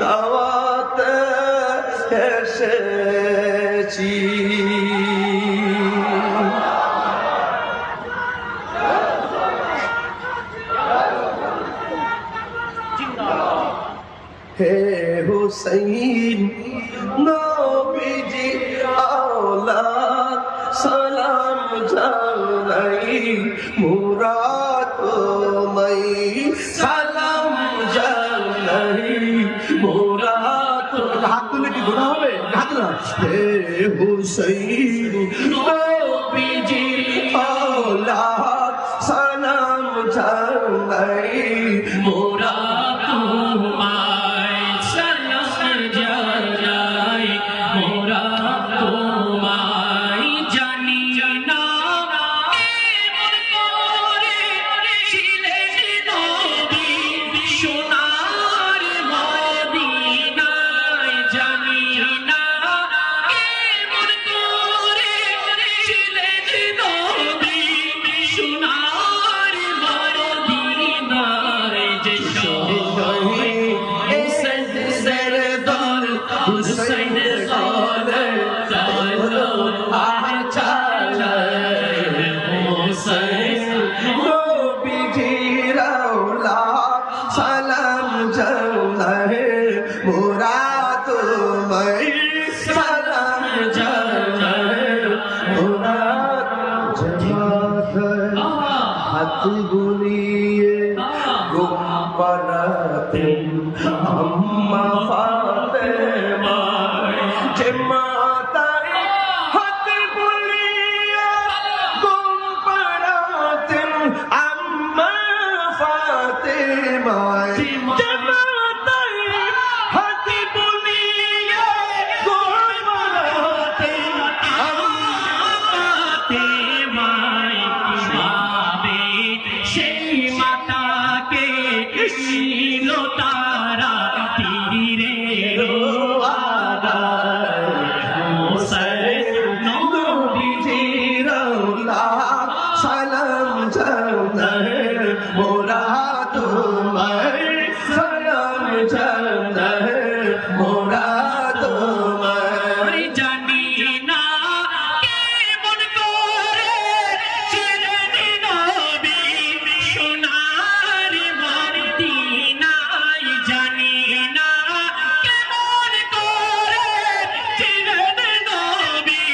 B: দাওয়াতে এসেছি। হে হুসাইন নবীজি আওলাদ সালাম জানাই, মুরাদ তোমায় সালাম জানাই, মুরাদ। হাত তুলে কি গোনা হবে? হাত না। হে হুসাইন নবীজি আওলাদ সালাম জানাই, মুরাদ তোমায় সালাম জানাই, মুরাদ তোমায়। জানি না কেমন করে ছিলেন নবী সোনার মদিনায়, জানি না কেমন করে ছিলেন নবী সোনার মদিনায়। যে সময় হুসাইনের দল, হুসাইনের দলে তলোয়ার চালায়, হুসাইন নবীজির আওলাদ সালাম জানায়, মুরাদ তোমায় সালাম জানায়, মুরাদ। জামাতের হাত বুলিয়ে ঘুম পাড়াতেন আম্মা ফাতেমা, যে মাতায় হাত বুলিয়ে ঘুম পাড়াতেন আম্মা ফাতেমা, যে মাতায় হাত বুলিয়ে ঘুম পাড়াতেন আম্মা ফাতেমা। কিভাবে সেই মাতাকে ছিল তারা তীরের আগায়, হুসাইন নবীজির আওলাদ সালাম জানায়, মুরাদ তোমায় সালাম জানায়, মুরাদ তোমায়। জানি না কেমন করে ছিলেন নবী সোনার মদিনায়, জানি না কেমন করে ছিলেন নবী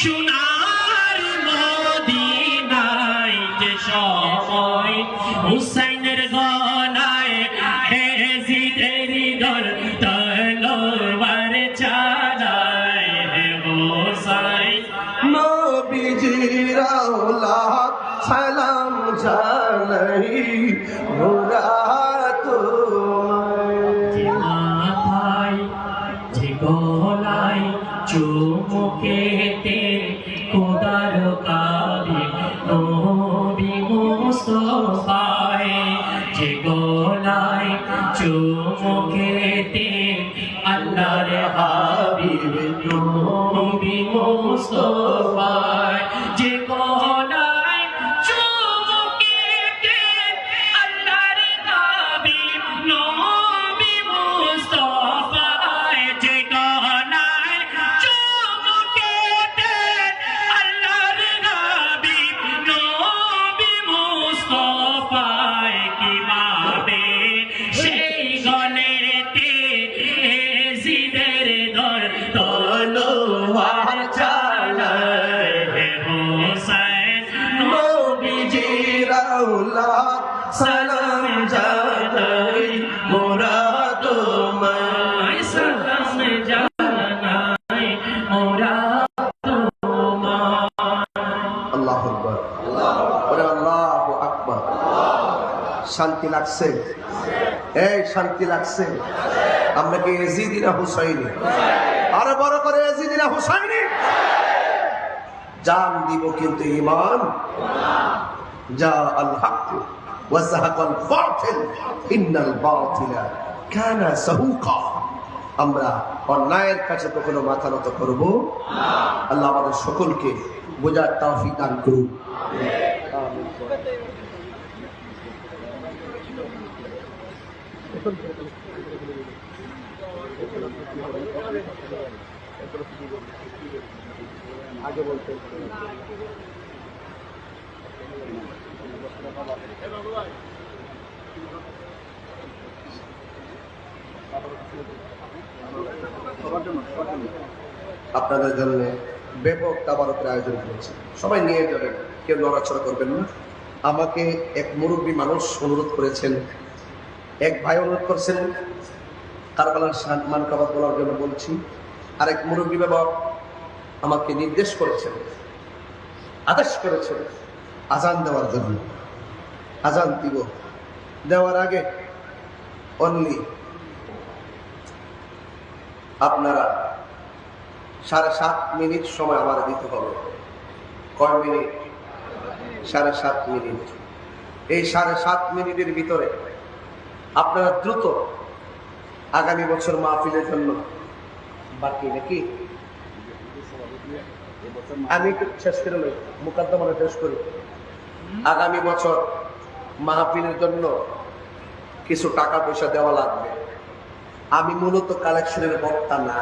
B: সোনার মদিনায়। যে সময় হুসাইনের গলায় এজিদের দল তলোয়ার চালায়, হুসাইন নবীজির আওলাদ সালাম জানাই, মুরাদ তোমায়। যে মাথায় যে গলায় চুমুকেতে খোদার কাবে নবী মুস্তাফায়, যে গলায় চুমুকেতে আল্লাহর হাবিব নবী মুস্তাফায়, যে গলায় চুমুকেতে আল্লাহর হাবিব নবী মুস্তাফায়, যে গলায় চুমুকেতে আল্লাহর হাবিব নবী মুস্তাফায়। কিভাবে সেই গলেতে এজিদের দল তলোয়ার চালায়, হুসাইন নবীজির আওলাদ সালাম জানাই, মুরাদ তোমায় সালাম জানাই, মুরাদ তোমায়। আল্লাহু আকবার, আল্লাহু আকবার। শান্তি লাগছে? এই শান্তি লাগছে? আমরা কি এজিদি না হুসাইনি? আরো বড় করে এজিদি না হুসাইনি? জান দিব কিন্তু ঈমান। যা আল হক ওয়া যাহাকাল বাতিল ইন্নাল বাতিলা কানা যাহুকা। আমরা অন্যায়ের কাছে কখনো মাথা নত করবো আল্লাহ আমাদের সকলকে বোঝার তৌফিক দান করুন। আগে বলতে আপনাদের জন্য ব্যাপক তাবারকের আয়োজন করেছে, সবাই নিয়ে যাবেন, কেউ নড়াচড়া করবেন না। আমাকে এক মুরব্বী মানুষ অনুরোধ করেছেন, এক ভাই অনুরোধ করছেন কারবালার মান কাবাত বলার জন্য বলছি। আরেক মুরব্বী বাবা আমাকে নির্দেশ করেছেন, আদেশ করেছেন আজান দেওয়ার জন্য। আজান দিব, দেওয়ার আগে অনলি আপনারা 7.5 মিনিট সময় আমার দিতে হবে। কয় মিনিট? 7.5 মিনিট। এই 7.5 মিনিটের ভিতরে আপনারা দ্রুত আগামী বছর মাহফিলের জন্য বাকি নাকি আমি একটু শেষ করে লই, মুকদ্দমাটা শেষ করি। আগামী বছর মাহফিলের জন্য কিছু টাকা পয়সা দেওয়া লাগবে। আমি মূলত কালেকশনের বক্তা না,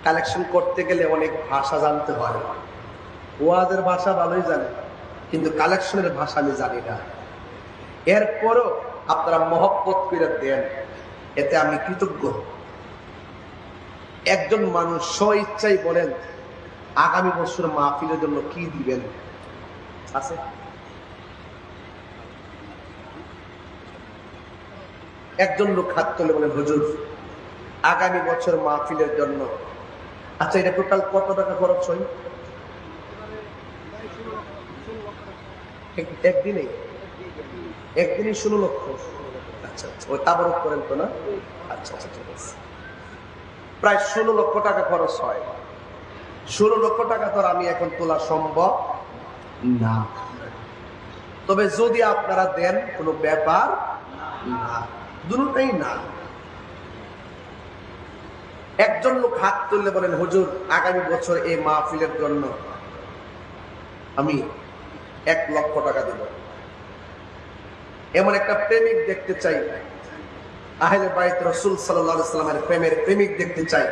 B: কালেকশন করতে গেলে অনেক ভাষা জানতে হয়। ওয়াজের ভাষা ভালোই জানি, কিন্তু কালেকশনের ভাষা আমি জানি না। এরপরও আপনারা মহব্বত করে দেন, এতে আমি কৃতজ্ঞ। একজন মানুষ স্ব ইচ্ছাই বলেন আগামী বছর মাহফিলের জন্য কি দিবেন? আছে? একজন লোক হাত তুলে বলেন হুজুর আগামী বছর মাহফিলের জন্য, আচ্ছা এটা টোটাল কত টাকা খরচ হয়? একদিনে 16 লক্ষ। আচ্ছা আচ্ছা, ওই তাবারক করেন তো না? আচ্ছা আচ্ছা, ঠিক আছে। প্রায় 16 লক্ষ টাকা খরচ হয়। 16 লক্ষ টাকা তো আমি এখন তোলা সম্ভব না, তবে যদি আপনারা দেন কোনো ব্যাপার না, দুটোই না। একজন লোক হাত তুললে বলেন হুজুর আগামী বছর এই মাহফিলের জন্য আমি 1 লক্ষ টাকা দেব। এমন একটা প্রেমিক দেখতে চাই, আহলে বাইত রাসূল সাল্লাল্লাহু আলাইহি সাল্লামের প্রেমের প্রেমিক দেখতে চাই,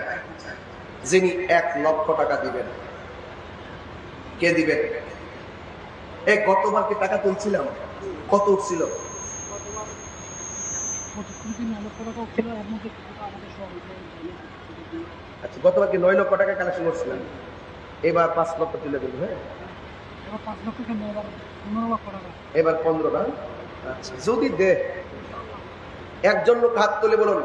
B: যিনি 1 লক্ষ টাকা দিবেন। কে দিবেন? এই গতবার কি টাকা তুলছিলাম, কত উঠছিল? আচ্ছা, গতবার কি 9 লক্ষ টাকা কালেকশন করছিলাম, এবার 5 লক্ষ তুলে দেবো। হ্যাঁ, এবার 15 না? আচ্ছা, যদি দে একজন লোক হাত তুলে বলুন